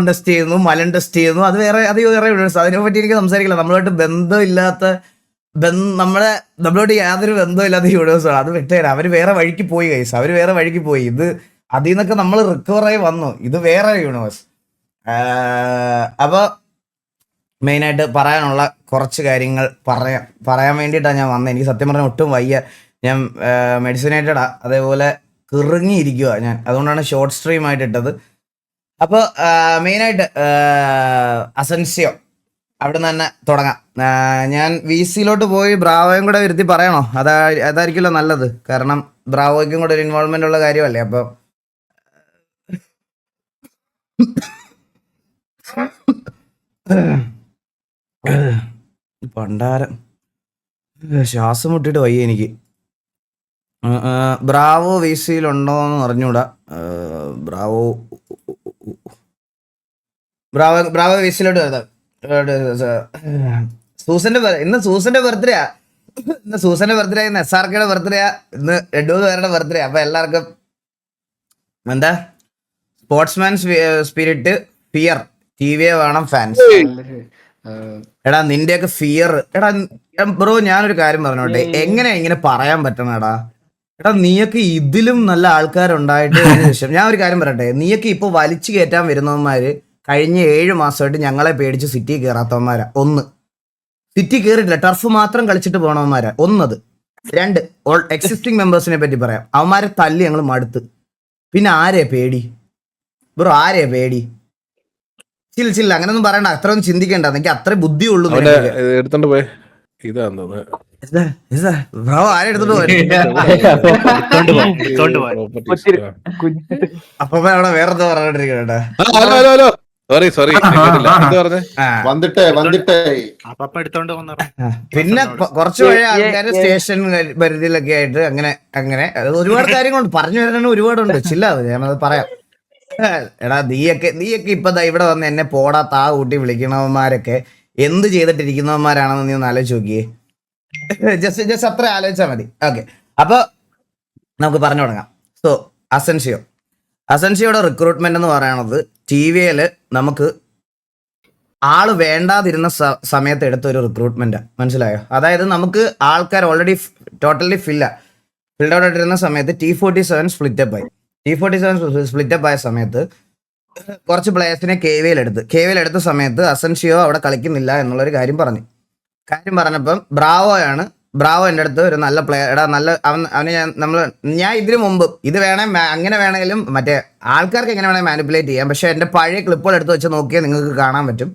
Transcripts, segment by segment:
Test ചെയ്യുന്നു, മലൻ test ചെയ്യുന്നു. അത് വേറെ യൂണിവേഴ്സ്. അതിനെ പറ്റി എനിക്ക് സംസാരിക്കില്ല. നമ്മളുമായിട്ട് ബന്ധമില്ലാത്ത നമ്മളോട് യാതൊരു ബന്ധമില്ലാത്ത യൂണിവേഴ്സാണ്. അത് വിട്ടുതരാം. അവര് വേറെ വഴിക്ക് പോയി ഗൈസ്. അവര് വേറെ വഴിക്ക് പോയി. ഇത് അതിൽ നിന്നൊക്കെ നമ്മൾ റിക്കവറായി വന്നു. ഇത് വേറെ യൂണിവേഴ്സ്. അപ്പോൾ മെയിനായിട്ട് പറയാനുള്ള കുറച്ച് കാര്യങ്ങൾ പറയാൻ വേണ്ടിയിട്ടാണ് ഞാൻ വന്നത്. എനിക്ക് സത്യം പറഞ്ഞാൽ ഒട്ടും വയ്യ. ഞാൻ മെഡിസിനേറ്റഡാ, അതേപോലെ കിറുങ്ങിയിരിക്കുക ഞാൻ. അതുകൊണ്ടാണ് ഷോർട്ട് സ്ട്രീം ആയിട്ട് ഇട്ടത്. അപ്പോൾ മെയിനായിട്ട് അസൻസിയോ അവിടെ നിന്ന് തന്നെ തുടങ്ങാം. ഞാൻ വി സിയിലോട്ട് പോയി ബ്രാവോയും കൂടെ വരുത്തി പറയണോ? അതായിരിക്കുമല്ലോ നല്ലത്. കാരണം ബ്രാവോയ്ക്കും കൂടെ ഒരു ഇൻവോൾവ്മെന്റ് ഉള്ള കാര്യമല്ലേ. അപ്പോൾ പണ്ടാരം ശ്വാസം മുട്ടിട്ട് വയ്യ എനിക്ക്. ബ്രാവോ വി സിയിലുണ്ടോന്ന് അറിഞ്ഞൂടാ. ബ്രാവോ വി സിയിലോട്ട് വരുന്നത്. ഇന്ന് സൂസന്റെ ബർത്ത്ഡേ. ഇന്ന് SRKയുടെ ബർത്ത്ഡേ. ഇന്ന് 2-3 പേരുടെ ബർത്ത്ഡേ. അപ്പൊ എല്ലാവർക്കും എന്താ സ്പോർട്സ്മാൻ സ്പിരിറ്റ്, ഫിയർ, ടിവിയെ വേണം ഫാൻസ്. എടാ നിന്റെയൊക്കെ ഫിയർ. എടാ ബ്രോ ഞാനൊരു കാര്യം പറഞ്ഞോട്ടെ, എങ്ങനെയാ ഇങ്ങനെ പറയാൻ പറ്റണം? എടാ നീയൊക്കെ ഇതിലും നല്ല ആൾക്കാരുണ്ടായിട്ട് ശേഷം ഞാൻ ഒരു കാര്യം പറയട്ടെ, നീയൊക്കെ ഇപ്പൊ വലിച്ചു കയറ്റാൻ വരുന്നവന്മാര് കഴിഞ്ഞ 7 മാസമായിട്ട് ഞങ്ങളെ പേടിച്ച് സിറ്റി കയറാത്തവന്മാരാ. ഒന്ന്, സിറ്റി കയറിയിട്ടില്ല, ടർഫ് മാത്രം കളിച്ചിട്ട് പോണവന്മാരാ. ഒന്നത്. 2, എക്സിസ്റ്റിംഗ് മെമ്പേഴ്സിനെ പറ്റി പറയാം. അവന്മാരെ തല്ലി ഞങ്ങൾ മടുത്ത്. പിന്നെ ആരെയാ പേടി ബ്രോ? ആരെയാ പേടി? ചില്ല അങ്ങനൊന്നും പറയണ്ട. അത്രയൊന്നും ചിന്തിക്കണ്ട. എനിക്ക് അത്ര ബുദ്ധിയുള്ളൂ. എടുത്തോണ്ട് പോയി ബ്രോ ആരെ എടുത്തോണ്ട് അപ്പൊ അവിടെ വേറെന്താ പറഞ്ഞോണ്ടിരിക്കണേ? പിന്നെ കുറച്ച് പഴയ ആൾക്കാര് സ്റ്റേഷൻ പരിധിയിലൊക്കെ ആയിട്ട് അങ്ങനെ ഒരുപാട് കാര്യങ്ങളുണ്ട്. പറഞ്ഞു വരാൻ ഒരുപാടുണ്ട്. ചില്ലാതെ ഞാനത് പറയാം. എടാ നീയൊക്കെ ഇപ്പൊ ഇവിടെ വന്ന് എന്നെ പോടാ താ കൂട്ടി വിളിക്കണവന്മാരൊക്കെ എന്ത് ചെയ്തിട്ടിരിക്കുന്നവന്മാരാണെന്ന് നീ ഒന്ന് ആലോചിച്ച് നോക്കിയേ. ജസ്റ്റ് അത്ര ആലോചിച്ചാൽ മതി. ഓക്കെ, അപ്പൊ നമുക്ക് പറഞ്ഞു തുടങ്ങാം. സോ അസൻസിയോയുടെ റിക്രൂട്ട്മെന്റ് എന്ന് പറയുന്നത് TVയിൽ നമുക്ക് ആള് വേണ്ടാതിരുന്ന സമയത്ത് എടുത്ത ഒരു റിക്രൂട്ട്മെന്റ്. മനസ്സിലായോ? അതായത് നമുക്ക് ആൾക്കാർ ഓൾറെഡി ടോട്ടലി ഫിൽഡ് ഔട്ട് ആയിട്ടിരുന്ന സമയത്ത് T47 സ്പ്ലിറ്റപ്പ് ആയി. T47 സ്പ്ലിറ്റപ്പ് ആയ സമയത്ത് കുറച്ച് പ്ലേയേഴ്സിനെ KVL എടുത്ത സമയത്ത് അസൻസിയോ അവിടെ കളിക്കുന്നില്ല എന്നുള്ളൊരു കാര്യം പറഞ്ഞപ്പം ബ്രാവോ എൻ്റെ അടുത്ത് ഒരു നല്ല പ്ലെയർ. എടാ നല്ല അവന് ഞാൻ ഇതിനു മുമ്പ് ഇത് അങ്ങനെ വേണമെങ്കിലും മറ്റേ ആൾക്കാർക്ക് എങ്ങനെ വേണമെങ്കിൽ മാനിപ്പുലേറ്റ് ചെയ്യാം. പക്ഷെ എൻ്റെ പഴയ ക്ലിപ്പുകൾ എടുത്ത് വെച്ച് നോക്കിയാൽ നിങ്ങൾക്ക് കാണാൻ പറ്റും.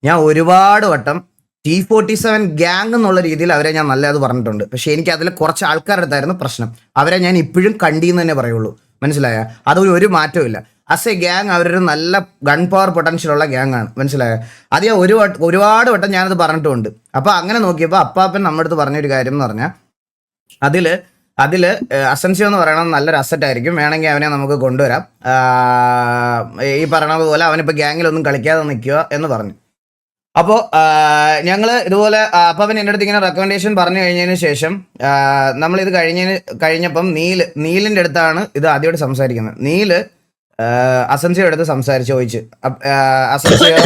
ഞാൻ ഒരുപാട് വട്ടം T47 ഗ്യാങ് എന്നുള്ള രീതിയിൽ അവരെ ഞാൻ നല്ലത് പറഞ്ഞിട്ടുണ്ട്. പക്ഷെ എനിക്ക് അതിൽ കുറച്ച് ആൾക്കാരുടെ അടുത്തായിരുന്നു പ്രശ്നം. അവരെ ഞാൻ ഇപ്പോഴും കണ്ടീന്ന് തന്നെ പറയുള്ളൂ. മനസ്സിലായ? അതൊരു മാറ്റവും ഇല്ല. ആസ് എ ഗ്യാങ് അവരൊരു നല്ല ഗൺ പവർ പൊട്ടൻഷ്യൽ ഉള്ള ഗ്യാങ് ആണ്. മനസ്സിലായോ? അത് ഞാൻ ഒരുപാട് വട്ടം ഞാനത് പറഞ്ഞിട്ടുമുണ്ട്. അപ്പൊ അങ്ങനെ നോക്കിയപ്പോൾ അപ്പാപ്പൻ നമ്മുടെ അടുത്ത് പറഞ്ഞൊരു കാര്യം എന്ന് പറഞ്ഞാൽ അതില് അസൻസിയോ എന്ന് പറയുന്നത് നല്ലൊരു അസറ്റ് ആയിരിക്കും. വേണമെങ്കിൽ അവനെ നമുക്ക് കൊണ്ടുവരാം. ഈ പറയണത് പോലെ അവനിപ്പോൾ ഗ്യാങ്ങിലൊന്നും കളിക്കാതെ നിൽക്കുക എന്ന് പറഞ്ഞു. അപ്പോൾ ഞങ്ങൾ ഇതുപോലെ അപ്പാപ്പൻ എൻ്റെ അടുത്ത് ഇങ്ങനെ റെക്കമെൻഡേഷൻ പറഞ്ഞു കഴിഞ്ഞതിന് ശേഷം നമ്മളിത് കഴിഞ്ഞപ്പം നീലിൻ്റെ അടുത്താണ് ഇത് ആദ്യമായിട്ട് സംസാരിക്കുന്നത്. നീല് അസൻസിയോ അടുത്ത് ചോദിച്ചു. അസൻസിയോ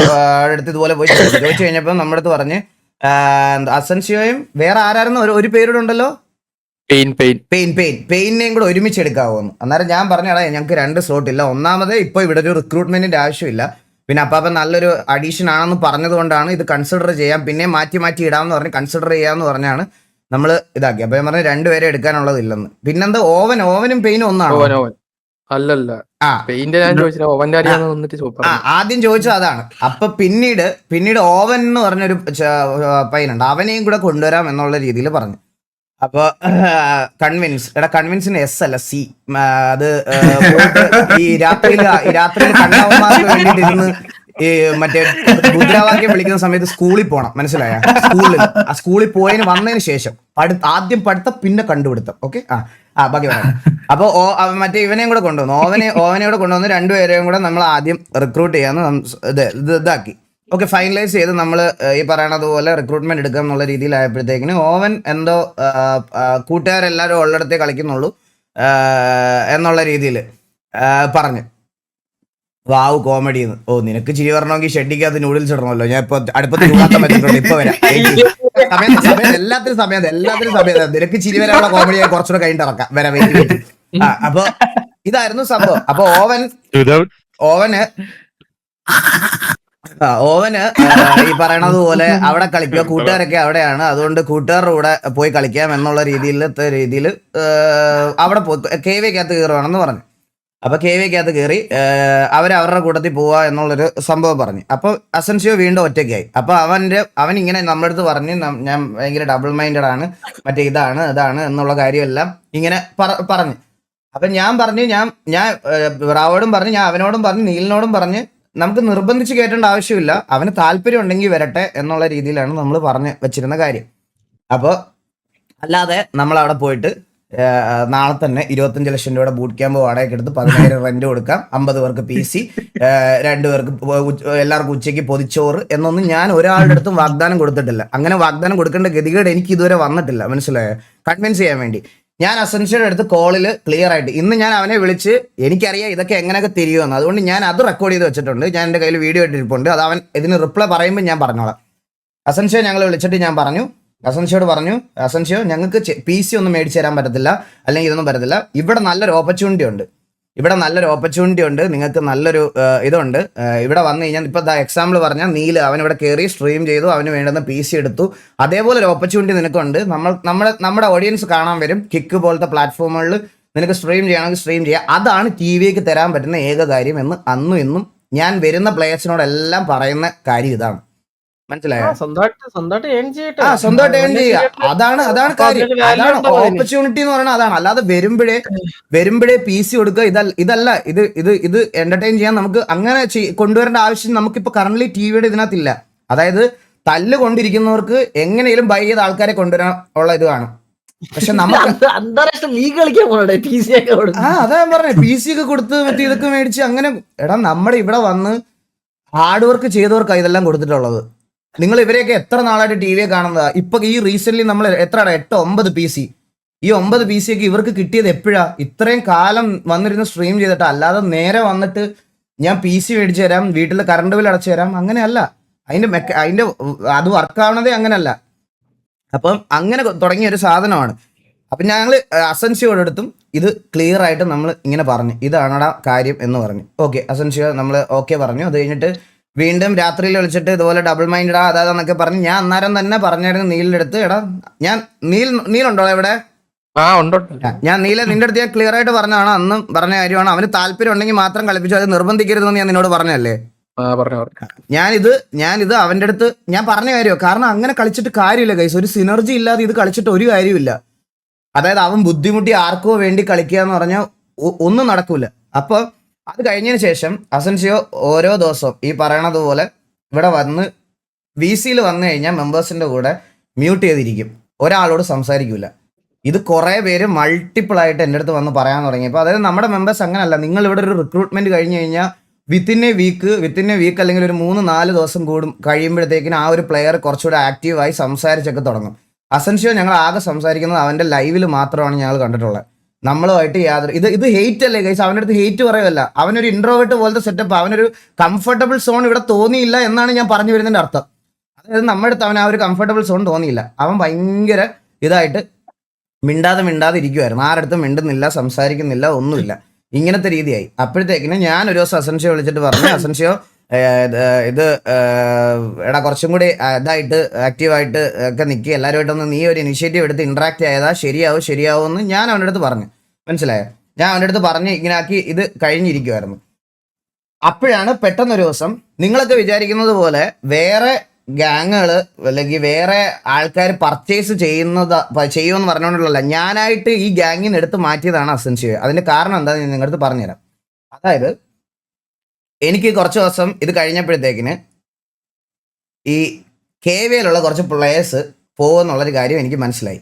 അടുത്ത് ഇതുപോലെ പോയി ചോദിച്ചു കഴിഞ്ഞപ്പോൾ നമ്മുടെ അടുത്ത് പറഞ്ഞ് അസൻസിയോയും വേറെ ആരായിരുന്നു ഒരു പേരുടെ ഉണ്ടല്ലോ, പെയിനെയും കൂടെ ഒരുമിച്ച് എടുക്കാവോന്ന്. അന്നേരം ഞാൻ പറഞ്ഞടാ ഞങ്ങൾക്ക് 2 സ്ലോട്ട് ഇല്ല. ഒന്നാമത് ഇപ്പോൾ ഇവിടെ ഒരു റിക്രൂട്ട്മെന്റിന്റെ ആവശ്യമില്ല. പിന്നെ അപ്പാപ്പൻ നല്ലൊരു അഡീഷൻ ആണെന്ന് പറഞ്ഞതുകൊണ്ടാണ് ഇത് കൺസിഡർ ചെയ്യാം, പിന്നെ മാറ്റി ഇടാമെന്ന് പറഞ്ഞ് കൺസിഡർ ചെയ്യാമെന്ന് പറഞ്ഞാണ് നമ്മൾ ഇതാക്കി. അപ്പൊ ഞാൻ പറഞ്ഞ 2 പേരെ എടുക്കാനുള്ളതില്ലെന്ന്. പിന്നെന്താ ഓവനും പെയിനും ഒന്നാണോ? അല്ലല്ല, ആദ്യം ചോദിച്ചത് അതാണ്. അപ്പൊ പിന്നീട് ഓവൻ എന്ന് പറഞ്ഞൊരു പയ്യനുണ്ട്, അവനെയും കൂടെ കൊണ്ടുവരാം എന്നുള്ള രീതിയിൽ പറഞ്ഞു. അപ്പൊ കൺവിൻസിന് S അല്ല C. അത് ഈ രാത്രിയിൽ കണ്ടവന്മാർക്ക് വേണ്ടിട്ട് ഇരുന്ന് ഈ മറ്റേ മുദ്രാവാക്യം വിളിക്കുന്ന സമയത്ത് സ്കൂളിൽ പോണം. മനസ്സിലായ? സ്കൂളിൽ പോയതിന് വന്നതിന് ശേഷം ആദ്യം പഠിത്തം പിന്നെ കണ്ടുപിടുത്തം. ഓക്കെ, ബാക്കി പറയാം. അപ്പൊ മറ്റേ ഇവനെയും കൂടെ കൊണ്ടുവന്നു, ഓവനെ കൂടെ കൊണ്ടുവന്ന് 2 പേരെയും കൂടെ നമ്മൾ ആദ്യം റിക്രൂട്ട് ചെയ്യാന്ന് ഇതാക്കി. ഓക്കെ, ഫൈനലൈസ് ചെയ്ത് നമ്മൾ ഈ പറയണത് പോലെ റിക്രൂട്ട്മെന്റ് എടുക്കുക എന്നുള്ള രീതിയിലായപ്പോഴത്തേക്കിന് ഓവൻ എന്തോ കൂട്ടുകാരെല്ലാവരും ഉള്ളിടത്തേ കളിക്കുന്നുള്ളൂ എന്നുള്ള രീതിയിൽ പറഞ്ഞു. വാവ് കോമഡി. ഓ നിനക്ക് ചിരി വരണമെങ്കിൽ ഷെഡിക്കകത്ത് നൂഡിൽസ് ഇടണമല്ലോ. ഞാൻ ഇപ്പൊ അടുപ്പത്ത് ചൂടാക്കാൻ പറ്റിട്ടുണ്ട്. ഇപ്പൊ വരാം. എല്ലാത്തിനും സമയത്ത് നിനക്ക് ചിരി വരാനുള്ള കോമഡി കുറച്ചുകൂടെ കഴിഞ്ഞിട്ട് ഇറക്കാം. വരാം, വെയിറ്റ്. അപ്പൊ ഇതായിരുന്നു സംഭവം. അപ്പൊ ഓവന് ഈ പറയണത് പോലെ അവിടെ കളിക്കുക, കൂട്ടുകാരൊക്കെ അവിടെയാണ്, അതുകൊണ്ട് കൂട്ടുകാരുടെ കൂടെ പോയി കളിക്കാം എന്നുള്ള രീതിയിൽ അവിടെ KVക്കകത്ത് കയറുവാണെന്ന് പറഞ്ഞു. അപ്പൊ KVക്കകത്ത് കയറി അവരുടെ കൂട്ടത്തിൽ പോവാ എന്നുള്ളൊരു സംഭവം പറഞ്ഞു. അപ്പൊ അസൻസിയോ വീണ്ടും ഒറ്റയ്ക്കായി. അപ്പൊ അവൻ ഇങ്ങനെ നമ്മുടെ അടുത്ത് പറഞ്ഞ് ഞാൻ ഭയങ്കര ഡബിൾ മൈൻഡഡ് ആണ്, മറ്റേ ഇതാണ് എന്നുള്ള കാര്യമെല്ലാം ഇങ്ങനെ പറഞ്ഞു. അപ്പൊ ഞാൻ പറഞ്ഞു, ഞാൻ റാവോടും പറഞ്ഞു, ഞാൻ അവനോടും പറഞ്ഞു, നീലിനോടും പറഞ്ഞ് നമുക്ക് നിർബന്ധിച്ച് കയറ്റേണ്ട ആവശ്യമില്ല, അവന് താല്പര്യം ഉണ്ടെങ്കിൽ വരട്ടെ എന്നുള്ള രീതിയിലാണ് നമ്മൾ പറഞ്ഞു വെച്ചിരുന്ന കാര്യം. അപ്പോൾ അല്ലാതെ നമ്മൾ അവിടെ പോയിട്ട് നാളെ തന്നെ 25 ലക്ഷം രൂപയുടെ ബൂട്ട് ക്യാമ്പ് വാടകയ്ക്ക് എടുത്ത് 10,000 റെന്റ് കൊടുക്കാം, 50 പേർക്ക് PC, 2 പേർക്ക് എല്ലാവർക്കും ഉച്ചയ്ക്ക് പൊതിച്ചോറ് എന്നൊന്നും ഞാൻ ഒരാളുടെ അടുത്തും വാഗ്ദാനം കൊടുത്തിട്ടില്ല. അങ്ങനെ വാഗ്ദാനം കൊടുക്കേണ്ട ഗതികേട് എനിക്ക് ഇതുവരെ വന്നിട്ടില്ല. മനസ്സിലായോ? കൺവിൻസ് ചെയ്യാൻ വേണ്ടി ഞാൻ അസൻഷ്യയുടെ അടുത്ത് കോളിൽ ക്ലിയർ ആയിട്ട് ഇന്ന് ഞാൻ അവനെ വിളിച്ച്, എനിക്കറിയാം ഇതൊക്കെ എങ്ങനെയൊക്കെ തിരിയുമെന്ന്, അതുകൊണ്ട് ഞാൻ അത് റെക്കോർഡ് ചെയ്ത് വെച്ചിട്ടുണ്ട്. ഞാൻ എൻ്റെ കയ്യിൽ വീഡിയോ ഇട്ടിരിപ്പുണ്ട്. അത് അവൻ ഇതിന് റിപ്ലൈ പറയുമ്പോൾ ഞാൻ പറഞ്ഞോളാം. അസൻഷ്യോ ഞങ്ങൾ വിളിച്ചിട്ട് ഞാൻ പറഞ്ഞു, അസൻഷ്യോട് പറഞ്ഞു, അസൻഷ്യോ ഞങ്ങൾക്ക് PC ഒന്നും മേടിച്ച് തരാൻ പറ്റത്തില്ല, അല്ലെങ്കിൽ ഇതൊന്നും പറ്റത്തില്ല. ഇവിടെ നല്ലൊരു ഓപ്പർച്യൂണിറ്റി ഉണ്ട്, നിങ്ങൾക്ക് നല്ലൊരു ഇതുണ്ട്. ഇവിടെ വന്നു കഴിഞ്ഞാൽ ഇപ്പം എക്സാമ്പിൾ പറഞ്ഞാൽ നീല് അവൻ ഇവിടെ കയറി സ്ട്രീം ചെയ്തു, അവന് വേണ്ടുന്ന PC എടുത്തു. അതേപോലെ ഒരു ഓപ്പർച്യൂണിറ്റി നിനക്കുണ്ട്. നമ്മുടെ ഓഡിയൻസ് കാണാൻ വരും. കിക്ക് പോലത്തെ പ്ലാറ്റ്ഫോമുകളിൽ നിനക്ക് സ്ട്രീം ചെയ്യണമെങ്കിൽ സ്ട്രീം ചെയ്യാം. അതാണ് TV-ക്ക് തരാൻ പറ്റുന്ന ഏക കാര്യം എന്ന് അന്നും ഇന്നും ഞാൻ വരുന്ന പ്ലേയേഴ്സിനോടെല്ലാം പറയുന്ന കാര്യം ഇതാണ്. മനസ്സിലായോ? സ്വന്തമായിട്ട് ഏൺ ചെയ്യുക, അതാണ് കാര്യം. അതാണ് ഓപ്പർച്യൂണിറ്റി എന്ന് പറയുന്നത്. അതാണ്. അല്ലാതെ വരുമ്പോഴേ PC കൊടുക്കുക ഇതല്ല. ഇത് എന്റർടൈൻ ചെയ്യാൻ നമുക്ക് അങ്ങനെ കൊണ്ടുവരേണ്ട ആവശ്യം നമുക്കിപ്പോ കറന്റ് TV-യുടെ ഇതിനകത്തില്ല. അതായത് തല്ല് കൊണ്ടിരിക്കുന്നവർക്ക് എങ്ങനെയും ബൈ ചെയ്ത ആൾക്കാരെ കൊണ്ടുവരാൻ ഉള്ള ഇത് കാണും. പക്ഷെ നമുക്ക് അന്താരാഷ്ട്ര ലീഗ് കളിക്കാൻ അതാ ഞാൻ പറഞ്ഞത്, PC ഒക്കെ കൊടുത്ത് മറ്റേ ഇതൊക്കെ മേടിച്ച് അങ്ങനെ. എടാ നമ്മുടെ ഇവിടെ വന്ന് ഹാർഡ് വർക്ക് ചെയ്തവർക്കാണ് ഇതെല്ലാം കൊടുത്തിട്ടുള്ളത്. നിങ്ങൾ ഇവരെയൊക്കെ എത്ര നാളായിട്ട് TV കാണുന്നതാ? ഇപ്പൊ ഈ റീസെന്റ് നമ്മൾ എത്ര 8-9 PC, ഈ 9 PC ഒക്കെ ഇവർക്ക് കിട്ടിയത് എപ്പോഴാ? ഇത്രയും കാലം വന്നിരുന്ന് സ്ട്രീം ചെയ്തിട്ട്. അല്ലാതെ നേരെ വന്നിട്ട് ഞാൻ PC മേടിച്ചു തരാം, വീട്ടിൽ കറണ്ട് ബിൽ അടച്ചു തരാം, അങ്ങനെയല്ല. അതിന്റെ അത് വർക്കാവണതേ അങ്ങനല്ല. അപ്പം അങ്ങനെ തുടങ്ങിയ ഒരു സാധനമാണ്. അപ്പം ഞങ്ങൾ അസൻസിയോടടുത്തും ഇത് ക്ലിയർ ആയിട്ട് നമ്മൾ ഇങ്ങനെ പറഞ്ഞു, ഇതാണടാ കാര്യം എന്ന് പറഞ്ഞു. ഓക്കെ, അസൻസിയോ നമ്മൾ ഓക്കെ പറഞ്ഞു. അത് കഴിഞ്ഞിട്ട് വീണ്ടും രാത്രിയിൽ വിളിച്ചിട്ട് ഇതുപോലെ ഡബിൾ മൈൻഡാ അതാന്നൊക്കെ പറഞ്ഞ് ഞാൻ അന്നേരം തന്നെ പറഞ്ഞായിരുന്നു നീലിന്റെ അടുത്ത്, എടാ ഞാൻ നീലുണ്ടോ ഇവിടെ? ഞാൻ നിന്റെ അടുത്ത് ഞാൻ ക്ലിയർ ആയിട്ട് പറഞ്ഞതാണ്, അന്നും പറഞ്ഞ കാര്യമാണ്. അവന് താല്പര്യം ഉണ്ടെങ്കിൽ മാത്രം കളിപ്പിച്ചു, അത് നിർബന്ധിക്കരുതെന്ന് ഞാൻ നിന്നോട് പറഞ്ഞല്ലേ. ഞാനിത് അവന്റെ അടുത്ത് ഞാൻ പറഞ്ഞ കാര്യമോ. കാരണം അങ്ങനെ കളിച്ചിട്ട് കാര്യമില്ല ഗൈസ്, ഒരു സിനർജി ഇല്ലാതെ ഇത് കളിച്ചിട്ട് ഒരു കാര്യമില്ല. അതായത് അവൻ ബുദ്ധിമുട്ടി ആർക്കോ വേണ്ടി കളിക്കുക എന്ന് പറഞ്ഞാൽ ഒന്നും നടക്കൂല. അപ്പൊ അത് കഴിഞ്ഞതിന് ശേഷം അസൻസിയോ ഓരോ ദിവസവും ഈ പറയണത് പോലെ ഇവിടെ വന്ന് VC-യിൽ വന്നു കഴിഞ്ഞാൽ മെമ്പേഴ്സിന്റെ കൂടെ മ്യൂട്ട് ചെയ്തിരിക്കും, ഒരാളോട് സംസാരിക്കൂല. ഇത് കുറെ പേര് മൾട്ടിപ്പിൾ ആയിട്ട് എൻ്റെ അടുത്ത് വന്ന് പറയാൻ തുടങ്ങിയപ്പോൾ, അതായത് നമ്മുടെ മെമ്പേഴ്സ് അങ്ങനല്ല. നിങ്ങൾ ഇവിടെ ഒരു റിക്രൂട്ട്മെന്റ് കഴിഞ്ഞ് കഴിഞ്ഞാൽ വിത്തിൻ എ വീക്ക് അല്ലെങ്കിൽ ഒരു 3-4 ദിവസം കഴിയുമ്പോഴത്തേക്കിനും ആ ഒരു പ്ലെയർ കുറച്ചുകൂടെ ആക്റ്റീവായി സംസാരിച്ചൊക്കെ തുടങ്ങും. അസൻഷ്യോ ഞങ്ങൾ ആകെ സംസാരിക്കുന്നത് അവന്റെ ലൈവിൽ മാത്രമാണ് ഞങ്ങൾ കണ്ടിട്ടുള്ളത്. നമ്മളുമായിട്ട് യാതൊരു ഇത് ഹെയ്റ്റ് അല്ലേ ഗൈസ്? അവൻ്റെ അടുത്ത് ഹെയ്റ്റ് പറയുമല്ല, അവനൊരു ഇൻട്രോവേർട്ട് പോലത്തെ സെറ്റപ്പ്, അവനൊരു കംഫർട്ടബിൾ സോൺ ഇവിടെ തോന്നിയില്ല എന്നാണ് ഞാൻ പറഞ്ഞു വരുന്നതിന്റെ അർത്ഥം. അതായത് നമ്മുടെ അടുത്ത് അവൻ ആ ഒരു കംഫർട്ടബിൾ സോൺ തോന്നിയില്ല. അവൻ ഭയങ്കര ഇതായിട്ട് മിണ്ടാതെ ഇരിക്കുമായിരുന്നു, ആരടുത്തും മിണ്ടുന്നില്ല, സംസാരിക്കുന്നില്ല, ഒന്നുമില്ല, ഇങ്ങനത്തെ രീതിയായി. അപ്പോഴത്തേക്കിനും ഞാൻ ഒരു ദിവസം അസൻഷ്യോ വിളിച്ചിട്ട് പറഞ്ഞു, അസൻഷ്യോ ഇത് എടാ കുറച്ചും കൂടി ഇതായിട്ട് ആക്റ്റീവായിട്ട് ഒക്കെ നിൽക്കുക, എല്ലാവരുമായിട്ടൊന്ന് നീ ഒരു ഇനിഷ്യേറ്റീവ് എടുത്ത് ഇന്ററാക്ട് ചെയ്താൽ ശരിയാവും എന്ന് ഞാൻ അവൻ്റെ അടുത്ത് പറഞ്ഞു. മനസ്സിലായോ? ഞാൻ അവൻ്റെ അടുത്ത് പറഞ്ഞ് ഇങ്ങനെ ആക്കി ഇത് കഴിഞ്ഞിരിക്കുമായിരുന്നു. അപ്പോഴാണ് പെട്ടെന്നൊരു ദിവസം നിങ്ങളൊക്കെ വിചാരിക്കുന്നത് പോലെ വേറെ ഗ്യാങ്ങുകൾ അല്ലെങ്കിൽ വേറെ ആൾക്കാർ പർച്ചേസ് ചെയ്യുമെന്ന് പറഞ്ഞുകൊണ്ടുള്ള ഞാനായിട്ട് ഈ ഗ്യാങ്ങിൽ നിന്ന് എടുത്ത് മാറ്റിയതാണ് അസൻഷ്യോ. അതിന്റെ കാരണം എന്താ ഞാൻ നിങ്ങളുടെ അടുത്ത് പറഞ്ഞുതരാം. അതായത് എനിക്ക് കുറച്ച് ദിവസം ഇത് കഴിഞ്ഞപ്പോഴത്തേക്കിന് ഈ KVയിലുള്ള കുറച്ച് പ്ലേയേഴ്സ് പോകുമെന്നുള്ളൊരു കാര്യം എനിക്ക് മനസ്സിലായി.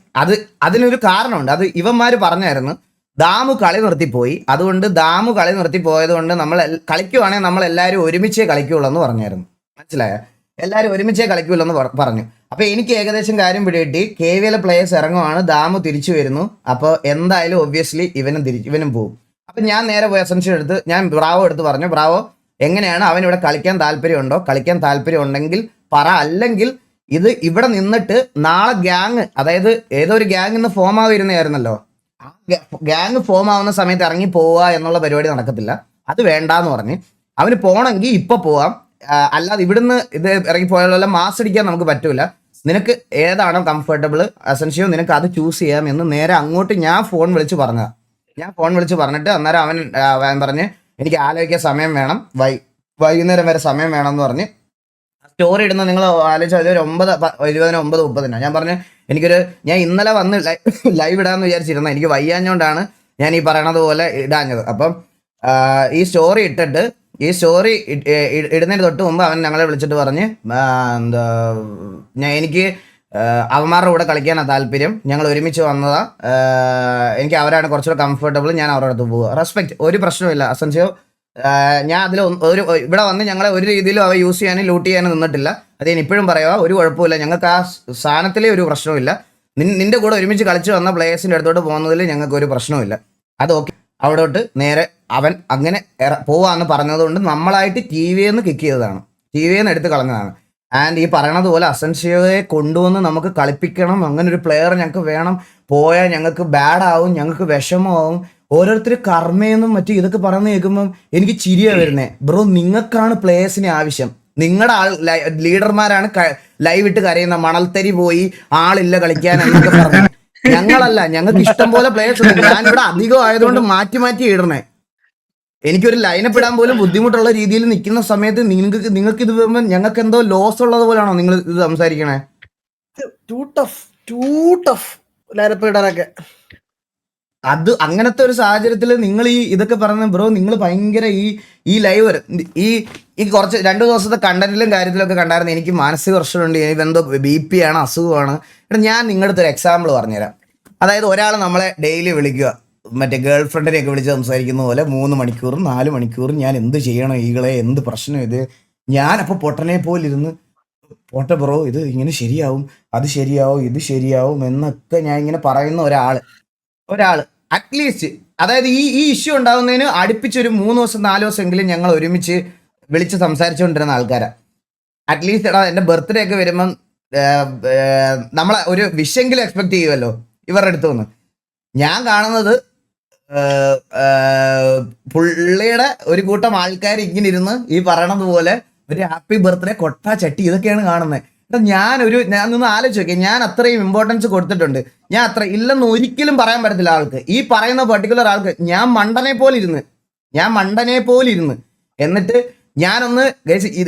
അതിനൊരു കാരണമുണ്ട്. അത് ഇവന്മാർ പറഞ്ഞായിരുന്നു, ദാമു കളി നിർത്തിപ്പോയി, അതുകൊണ്ട് ദാമു കളി നിർത്തിപ്പോയത് കൊണ്ട് നമ്മൾ കളിക്കുവാണെങ്കിൽ നമ്മൾ എല്ലാവരും ഒരുമിച്ചേ കളിക്കുള്ളൂ എന്ന് പറഞ്ഞായിരുന്നു. മനസ്സിലായോ? എല്ലാവരും ഒരുമിച്ചേ കളിക്കുള്ളൂ എന്ന് പറഞ്ഞു. അപ്പൊ എനിക്ക് ഏകദേശം കാര്യം പിടികിട്ടി, KVയിലെ പ്ലേയേഴ്സ് ഇറങ്ങുവാണ്, ദാമു തിരിച്ചു വരുന്നു, അപ്പോൾ എന്തായാലും ഒബ്വിയസ്ലി ഇവനും പോകും. അപ്പൊ ഞാൻ നേരെ പോയി അസൻഷ്യോ എടുത്ത് ഞാൻ ബ്രാവോ എടുത്ത് പറഞ്ഞു, ബ്രാവോ എങ്ങനെയാണ് അവൻ ഇവിടെ കളിക്കാൻ താല്പര്യമുണ്ടോ, കളിക്കാൻ താല്പര്യം ഉണ്ടെങ്കിൽ പറ, അല്ലെങ്കിൽ ഇത് ഇവിടെ നിന്നിട്ട് നാളെ ഗ്യാങ്, അതായത് ഏതോ ഒരു ഗ്യാങ് ഇന്ന് ഫോം ആയിരുന്നായിരുന്നല്ലോ, ആ ഗ്യാങ് ഫോം ആവുന്ന സമയത്ത് ഇറങ്ങി പോവുക എന്നുള്ള പരിപാടി നടക്കത്തില്ല. അത് വേണ്ടാന്ന് പറഞ്ഞ് അവന് പോണെങ്കിൽ ഇപ്പൊ പോവാം. അല്ലാതെ ഇവിടുന്ന് ഇത് ഇറങ്ങി പോയാലുള്ള മാസ് അടിക്കാൻ നമുക്ക് പറ്റൂല. നിനക്ക് ഏതാണോ കംഫർട്ടബിൾ അസൻഷ്യോ, നിനക്ക് അത് ചൂസ് ചെയ്യാം എന്ന് നേരെ അങ്ങോട്ട് ഞാൻ ഫോൺ വിളിച്ച് പറഞ്ഞിട്ട് അന്നേരം അവൻ പറഞ്ഞ് എനിക്ക് ആലോചിക്കാൻ സമയം വേണം, വൈകുന്നേരം വരെ സമയം വേണം എന്ന് പറഞ്ഞ് സ്റ്റോറി ഇടുന്ന നിങ്ങൾ ആലോചിച്ചാൽ ഒരു 9:20 ഞാൻ പറഞ്ഞു ഞാൻ ഇന്നലെ വന്ന് ലൈവ് ഇടാന്ന് വിചാരിച്ചിരുന്ന, എനിക്ക് വയ്യാഞ്ഞോണ്ടാണ് ഞാൻ ഈ പറയണത് പോലെ ഇടാഞ്ഞത്. അപ്പം ഈ സ്റ്റോറി ഇടുന്നതിന് തൊട്ട് മുമ്പ് അവൻ ഞങ്ങളെ വിളിച്ചിട്ട് പറഞ്ഞ് എന്താ എനിക്ക് അവന്മാരുടെ കൂടെ കളിക്കാനാണ് താല്പര്യം, ഞങ്ങൾ ഒരുമിച്ച് വന്നതാ, എനിക്ക് അവരാണ് കുറച്ചുകൂടെ കംഫർട്ടബിൾ, ഞാൻ അവരുടെ അടുത്ത് പോവുക. റെസ്പെക്ട്, ഒരു പ്രശ്നമില്ല അസൻഷ്യോ. ഞാൻ അതിൽ ഇവിടെ വന്ന് ഞങ്ങളെ ഒരു രീതിയിലും അവ യൂസ് ചെയ്യാനും ലൂട്ട് ചെയ്യാനും നിന്നിട്ടില്ല. അത് ഞാൻ ഇപ്പോഴും പറയുക, ഒരു കുഴപ്പമില്ല, ഞങ്ങൾക്ക് ആ സ്ഥാനത്തിലേ ഒരു പ്രശ്നമില്ല. നിന്റെ കൂടെ ഒരുമിച്ച് കളിച്ച് വന്ന പ്ലേയേഴ്സിൻ്റെ അടുത്തോട്ട് പോകുന്നതിൽ ഞങ്ങൾക്ക് ഒരു പ്രശ്നമില്ല. അത് ഓക്കെ. അവിടോട്ട് നേരെ അവൻ അങ്ങനെ പോവാന്ന് പറഞ്ഞതുകൊണ്ട് നമ്മളായിട്ട് ടി വിന്ന് കിക്ക് ചെയ്തതാണ്, ടി വിന്ന് എടുത്ത് കളഞ്ഞതാണ്. ആൻഡ് ഈ പറയണത് പോലെ അസൻഷ്യോയെ കൊണ്ടുവന്ന് നമുക്ക് കളിപ്പിക്കണം, അങ്ങനെ ഒരു പ്ലെയർ ഞങ്ങൾക്ക് വേണം, പോയാൽ ഞങ്ങൾക്ക് ബാഡ് ആവും, ഞങ്ങൾക്ക് വിഷമമാവും. ഓരോരുത്തർ കർമ്മയെന്നും മറ്റും ഇതൊക്കെ പറയുന്ന കേൾക്കുമ്പം എനിക്ക് ചിരിയാണ് വരുന്നത്. ബ്രോ, നിങ്ങൾക്കാണ് പ്ലേയേഴ്സിനെ ആവശ്യം, നിങ്ങളുടെ ലീഡർമാരാണ് ലൈവ് ഇട്ട് കരയുന്ന, മണൽത്തരി പോയി ആളില്ല കളിക്കാൻ എന്നൊക്കെ പറഞ്ഞു. ഞങ്ങളല്ല, ഞങ്ങൾക്ക് ഇഷ്ടം പോലെ പ്ലേയേഴ്സ് ഉണ്ട്. ഞാനിവിടെ അധികം ആയതുകൊണ്ട് മാറ്റി ഇടണേ. എനിക്കൊരു ലൈനപ്പ് ഇടാൻ പോലും ബുദ്ധിമുട്ടുള്ള രീതിയിൽ നിൽക്കുന്ന സമയത്ത് നിങ്ങൾക്ക് ഇത് വരുമ്പോൾ ഞങ്ങൾക്ക് എന്തോ ലോസ് ഉള്ളത് പോലാണോ നിങ്ങൾ ഇത് സംസാരിക്കണേ? ലൈനപ്പ് ഇടാനൊക്കെ അത് അങ്ങനത്തെ ഒരു സാഹചര്യത്തിൽ നിങ്ങൾ ഈ ഇതൊക്കെ പറഞ്ഞ ബ്രോ, നിങ്ങൾ ഭയങ്കര ഈ ലൈവ് ഈ കുറച്ച് 2 ദിവസത്തെ കണ്ടന്റിലും കാര്യത്തിലൊക്കെ കണ്ടായിരുന്നു എനിക്ക് മാനസിക പ്രശ്നമുണ്ട്, ഇതെന്തോ BP ആണ്, അസുഖമാണ്. ഞാൻ നിങ്ങളുടെ അടുത്തൊരു എക്സാമ്പിൾ പറഞ്ഞുതരാം. അതായത് ഒരാൾ നമ്മളെ ഡെയിലി വിളിക്കുക, മറ്റേ ഗേൾ ഫ്രണ്ടിനെയൊക്കെ വിളിച്ച് സംസാരിക്കുന്ന പോലെ 3 മണിക്കൂറും 4 മണിക്കൂറും ഞാൻ എന്ത് ചെയ്യണം, ഈകളെ എന്ത് പ്രശ്നം ഇത്, ഞാനപ്പോൾ പൊട്ടനെ പോലിരുന്ന് പോട്ടെ ബ്രോ, ഇത് ഇങ്ങനെ ശരിയാവും, അത് ശരിയാവും, ഇത് ശരിയാവും എന്നൊക്കെ ഞാൻ ഇങ്ങനെ പറയുന്ന ഒരാൾ അറ്റ്ലീസ്റ്റ്, അതായത് ഈ ഇഷ്യൂ ഉണ്ടാകുന്നതിന് അടുപ്പിച്ചൊരു 3 ദിവസം 4 ദിവസം എങ്കിലും ഞങ്ങൾ ഒരുമിച്ച് വിളിച്ച് സംസാരിച്ചുകൊണ്ടിരുന്ന ആൾക്കാരാണ്. അറ്റ്ലീസ്റ്റ് എടാ എൻ്റെ ബർത്ത്ഡേ ഒക്കെ വരുമ്പം നമ്മളെ ഒരു വിഷെങ്കിലും എക്സ്പെക്ട് ചെയ്യുമല്ലോ ഇവരുടെ അടുത്ത് നിന്ന്. ഞാൻ കാണുന്നത് പുള്ളിയുടെ ഒരു കൂട്ടം ആൾക്കാർ ഇങ്ങനെ ഇരുന്ന് ഈ പറയണത് പോലെ ഒരു ഹാപ്പി ബർത്ത്ഡേ കൊട്ട ചട്ടി ഇതൊക്കെയാണ് കാണുന്നത്. ഞാൻ നിന്ന് ആലോചിച്ച് നോക്കിയാൽ ഞാൻ അത്രയും ഇമ്പോർട്ടൻസ് കൊടുത്തിട്ടുണ്ട്. ഞാൻ അത്ര ഇല്ലെന്ന് ഒരിക്കലും പറയാൻ പറ്റത്തില്ല ആൾക്ക്, ഈ പറയുന്ന പെർട്ടിക്കുലർ ആൾക്ക്. ഞാൻ മണ്ടനെ പോലെ ഇരുന്ന് എന്നിട്ട് ഞാനൊന്ന്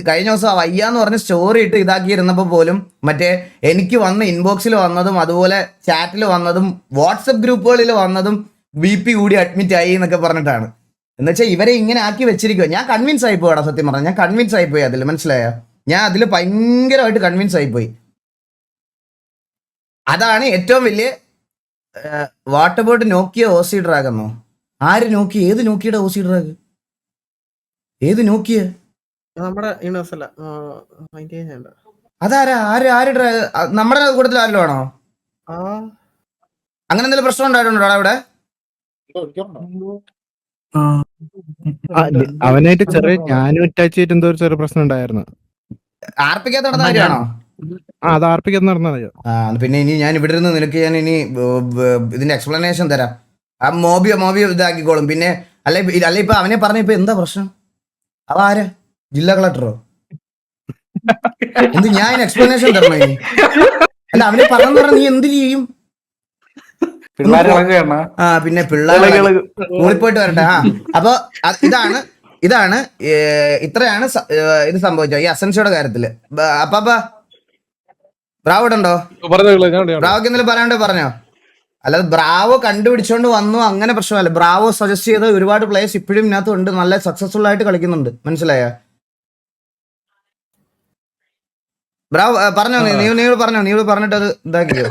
കഴിഞ്ഞ ദിവസം വയ്യാന്ന് പറഞ്ഞ് സ്റ്റോറി ഇട്ട് ഇതാക്കിയിരുന്നപ്പോൾ പോലും മറ്റേ എനിക്ക് വന്ന് ഇൻബോക്സിൽ വന്നതും അതുപോലെ ചാറ്റിൽ വന്നതും വാട്സപ്പ് ഗ്രൂപ്പുകളിൽ വന്നതും BP കൂടി അഡ്മിറ്റ് ആയി എന്നൊക്കെ പറഞ്ഞിട്ടാണ്. എന്ന് വെച്ചാൽ ഇവരെ ഇങ്ങനെ ആക്കി വെച്ചിരിക്കുക. ഞാൻ കൺവിൻസ് ആയിപ്പോടാ, സത്യം പറഞ്ഞാൽ ഞാൻ കൺവിൻസ് ആയിപ്പോയി അതിൽ, മനസ്സിലായോ? ഞാൻ അതിൽ ഭയങ്കരമായിട്ട് കൺവിൻസ് ആയിപ്പോയി. അതാണ് ഏറ്റവും വലിയ. What about Nokia OC drag എന്നോ? ആര് നോക്കി? ഏത് നോക്കിയുടെ OC ഡ്രാഗ്? ഏത് നോക്കിയ? നമ്മുടെ അതാരാ? ആര് ഡ്രാഗ്? നമ്മുടെ കൂട്ടത്തിൽ ആരെങ്കിലും ആണോ? അങ്ങനെ എന്തെങ്കിലും പ്രശ്നം ഉണ്ടായിട്ടുണ്ടോ അവിടെ? അവനായിട്ട് ചെറിയ ഞാനും അറ്റാച്ച് ചെയ്തിട്ട് എന്തോ ഒരു ചെറിയ പ്രശ്നം ഉണ്ടായിരുന്നു. ആർപ്പിക്കാത്ത നടന്ന കാര്യമാണോ? അത് ആർപ്പിക്കാത്ത നടന്നതോ? പിന്നെ ഇനി ഞാൻ ഇവിടെ നിന്ന് നിനക്ക് ഞാൻ ഇനി ഇതിന്റെ എക്സ്പ്ലനേഷൻ തരാം. ആ മോബിയോ ഇതാക്കിക്കോളും. പിന്നെ അല്ല ഇപ്പൊ അവനെ പറഞ്ഞ ഇപ്പൊ എന്താ പ്രശ്നം? അവ ആരാ? ജില്ലാ കളക്ടറോ? എന്ത് ഞാൻ എക്സ്പ്ലനേഷൻ തരണോ ഇനി? അല്ല അവനെ പറഞ്ഞു പറഞ്ഞ നീ എന്ത് ചെയ്യും? പിന്നെ പിള്ളേർ സ്കൂളിൽ പോയിട്ട് വരട്ടെ. അപ്പൊ ഇതാണ് ഇത്രയാണ് ഇത് സംഭവിച്ചത് ഈ അസൻസിയുടെ കാര്യത്തില്. അപ്പൊ ബ്രാവോ ഉണ്ടോ? ബ്രാവോക്ക് എന്തെങ്കിലും പറയാണ്ടോ? പറഞ്ഞോ. അല്ലാതെ ബ്രാവോ കണ്ടുപിടിച്ചോണ്ട് വന്നു അങ്ങനെ പ്രശ്നമല്ല. ബ്രാവോ സജസ്റ്റ് ചെയ്ത ഒരുപാട് പ്ലേയേഴ്സ് ഇപ്പോഴും ഇതിനകത്ത് ഉണ്ട്, നല്ല സക്സസ്ഫുൾ ആയിട്ട് കളിക്കുന്നുണ്ട്, മനസ്സിലായോ? ബ്രാവോ പറഞ്ഞോ, നീ പറഞ്ഞിട്ട് അത് ഇതാക്കിയോ.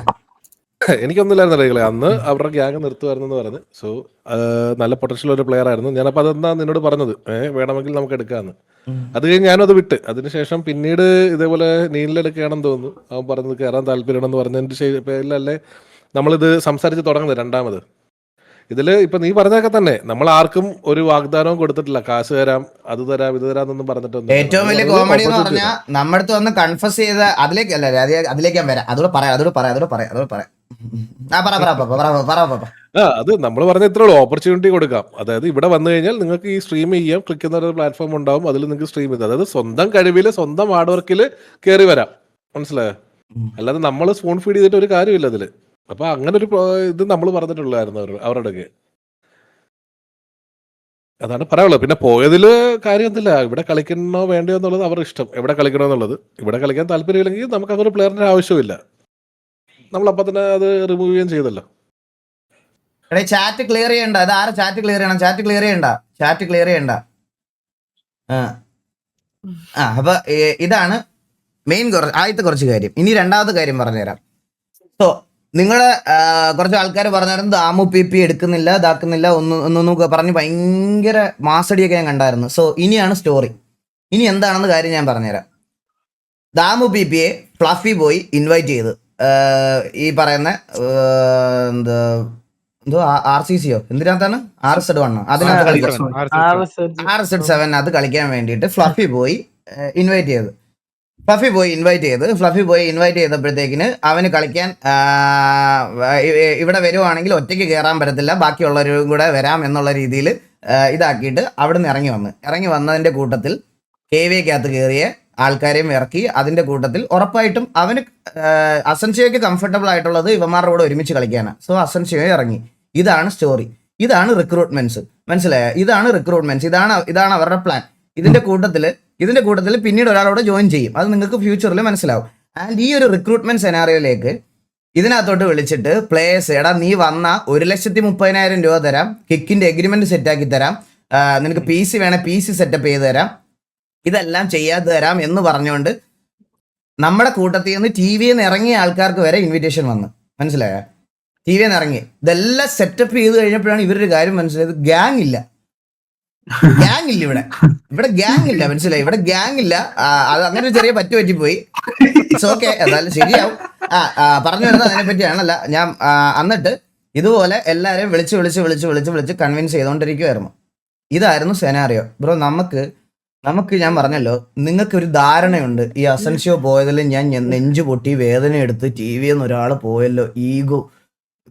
എനിക്കൊന്നുമില്ലായിരുന്നല്ലേ അന്ന് അവരുടെ ഗ്യാങ് നിർത്തുമായിരുന്നു പറഞ്ഞ്. സോ നല്ല പൊട്ടൻഷ്യൽ ഒരു പ്ലെയർ ആയിരുന്നു. ഞാനപ്പോൾ അതെന്താ നിന്നോട് പറഞ്ഞത്, വേണമെങ്കിൽ നമുക്ക് എടുക്കാമെന്ന്. അത് കഴിഞ്ഞ് ഞാനും അത് വിട്ട്. അതിനുശേഷം പിന്നീട് ഇതേപോലെ നീലിലെടുക്കുകയാണെന്ന് തോന്നുന്നു. അവൻ പറഞ്ഞത് കയറാൻ താല്പര്യമാണെന്ന് പറഞ്ഞതിൻ്റെ പേരിലല്ലേ നമ്മളിത് സംസാരിച്ച് തുടങ്ങുന്നത് രണ്ടാമത്. ഇതില് ഇപ്പൊ നീ പറഞ്ഞൊക്കെ തന്നെ നമ്മൾ ആർക്കും ഒരു വാഗ്ദാനവും കൊടുത്തിട്ടില്ല, കാശ് തരാം അത് തരാം ഇത് തരാന്നൊന്നും പറഞ്ഞിട്ടൊന്നും. ഏറ്റവും വലിയ കോമഡി എന്ന് പറഞ്ഞാൽ നമ്മുടെ അടുത്ത് വന്ന് കൺഫസ് ചെയ്ത അതിലേക്കല്ല, അതിലേക്ക് ഞാൻ വരാം. അതോടെ പറയാം. അത് നമ്മൾ പറഞ്ഞ ഇത്രേ ഉള്ളൂ, ഓപ്പർച്യൂണിറ്റി കൊടുക്കാം. അതായത് ഇവിടെ വന്നു കഴിഞ്ഞാൽ നിങ്ങൾക്ക് ഈ സ്ട്രീം ചെയ്യാം, ക്ലിക്ക് ചെയ്യുന്ന ഒരു പ്ലാറ്റ്ഫോം ഉണ്ടാവും, അതിൽ നിങ്ങൾക്ക് സ്ട്രീം ചെയ്ത്, അതായത് സ്വന്തം കഴിവില് സ്വന്തം ഹാർഡ് വർക്കിൽ കയറി വരാം. മനസ്സിലായോ? അല്ലാതെ നമ്മൾ സ്പൂൺ ഫീഡ് ചെയ്തിട്ട് ഒരു കാര്യമില്ല അതില്. അപ്പൊ അങ്ങനെ ഒരു ഇത് നമ്മൾ പറഞ്ഞിട്ടുള്ളായിരുന്നു അവരുടെ. അതാണ് പറയാനുള്ളത്. പിന്നെ പോയതില് കാര്യം എന്തില്ല, ഇവിടെ കളിക്കണോ വേണ്ടയോ എന്നുള്ളത് അവരുടെ ഇഷ്ടം, എവിടെ കളിക്കണോ എന്നുള്ളത്. ഇവിടെ കളിക്കാൻ താല്പര്യമില്ലെങ്കിൽ നമുക്ക് അങ്ങനെ പ്ലെയറിന്റെ ആവശ്യമില്ല, നമ്മളപ്പോ തന്നെ അത് റിമൂവ് ചെയ്യുകയും ചെയ്തല്ലോ. ചാറ്റ് ക്ലിയർ ചെയ്യണ്ട. അത് ആരും ചാറ്റ് ക്ലിയർ ചെയ്യണം. ചാറ്റ് ക്ലിയർ ചെയ്യണ്ട. അപ്പൊ ഇതാണ് മെയിൻ ആദ്യത്തെ കുറച്ച് കാര്യം. ഇനി രണ്ടാമത്തെ കാര്യം പറഞ്ഞുതരാം. സോ നിങ്ങള് കുറച്ച് ആൾക്കാർ പറഞ്ഞായിരുന്നു ദാമു പി എടുക്കുന്നില്ല, ഇതാക്കുന്നില്ല, ഒന്നൊന്നും പറഞ്ഞ് ഭയങ്കര മാസടിയൊക്കെ ഞാൻ കണ്ടായിരുന്നു. സോ ഇനിയാണ് സ്റ്റോറി. ഇനി എന്താണെന്ന് കാര്യം ഞാൻ പറഞ്ഞുതരാം. ദാമു പിയെ ഫ്ലഫി ബോയ് ഇൻവൈറ്റ് ചെയ്ത് ഈ പറയുന്ന എന്തോ RCCയോ എന്തിനകത്താണ് RZ1 അതിനകത്ത് RZ7 അത് കളിക്കാൻ വേണ്ടിയിട്ട് ഫ്ലഫി ബോയ് ഇൻവൈറ്റ് ചെയ്ത്. ഫ്ലഫി ബോയ് ഇൻവൈറ്റ് ചെയ്തപ്പോഴത്തേക്കിന് അവന് കളിക്കാൻ ഇവിടെ വരുവാണെങ്കിൽ ഒറ്റയ്ക്ക് കയറാൻ പറ്റത്തില്ല, ബാക്കിയുള്ളവരും കൂടെ വരാം എന്നുള്ള രീതിയിൽ ഇതാക്കിയിട്ട് അവിടെ നിന്ന് ഇറങ്ങി വന്നതിൻ്റെ കൂട്ടത്തിൽ KVക്കകത്ത് കയറിയ ആൾക്കാരെയും ഇറക്കി. അതിൻ്റെ കൂട്ടത്തിൽ ഉറപ്പായിട്ടും അവന് അസൻസിയോയ്ക്ക് കംഫർട്ടബിൾ ആയിട്ടുള്ളത് ഇവന്മാരുടെ കൂടെ ഒരുമിച്ച് കളിക്കാനാണ്. സോ അസൻസിയോ ഇറങ്ങി. ഇതാണ് സ്റ്റോറി, ഇതാണ് റിക്രൂട്ട്മെന്റ്സ്. മനസ്സിലായോ? ഇതാണ് റിക്രൂട്ട്മെന്റ്സ്, ഇതാണ് അവരുടെ പ്ലാൻ. ഇതിന്റെ കൂട്ടത്തിൽ പിന്നീട് ഒരാളോട് ജോയിൻ ചെയ്യും. അത് നിങ്ങൾക്ക് ഫ്യൂച്ചറിൽ മനസ്സിലാവും. ആൻഡ് ഈ ഒരു റിക്രൂട്ട്മെന്റ് സെനാറിയോയിലേക്ക് ഇതിനകത്തോട്ട് വിളിച്ചിട്ട് പ്ലേയേഴ്സ്, എടാ നീ വന്ന 1,30,000 രൂപ തരാം, കിക്കിന്റെ എഗ്രിമെന്റ് സെറ്റാക്കി തരാം, നിനക്ക് PC വേണേ PC സെറ്റപ്പ് ചെയ്ത് തരാം, ഇതെല്ലാം ചെയ്യാതെ തരാം എന്ന് പറഞ്ഞുകൊണ്ട് നമ്മുടെ കൂട്ടത്തിൽ നിന്ന് TVന്ന് ഇറങ്ങിയ ആൾക്കാർക്ക് വരെ ഇൻവിറ്റേഷൻ വന്നു. മനസ്സിലായോ? TVന്ന് ഇറങ്ങി ഇതെല്ലാം സെറ്റപ്പ് ചെയ്ത് കഴിഞ്ഞപ്പോഴാണ് ഇവരൊരു കാര്യം മനസ്സിലായത്, ഗ്യാങ് ഇല്ല ഇവിടെ ഗ്യാങ് ഇല്ല. മനസ്സിലായി? ഇവിടെ ഗ്യാങ് ഇല്ല. അത് അങ്ങനെ ഒരു ചെറിയ പറ്റിപ്പോയി. ഇറ്റ്സ് ഓക്കെ, അതായത് ശരിയാവും. പറഞ്ഞു വരുന്നത് അതിനെ പറ്റിയാണല്ല ഞാൻ. എന്നിട്ട് ഇതുപോലെ എല്ലാവരെയും വിളിച്ച് കൺവിൻസ് ചെയ്തുകൊണ്ടിരിക്കുമായിരുന്നു. ഇതായിരുന്നു സെനാറിയോ. ബ്രോ, നമുക്ക് ഞാൻ പറഞ്ഞല്ലോ, നിങ്ങൾക്കൊരു ധാരണയുണ്ട് ഈ അസൻസിയോ പോയതിൽ ഞാൻ നെഞ്ചു പൊട്ടി വേദന എടുത്ത് TVന്ന് ഒരാൾ പോയല്ലോ, ഈഗോ,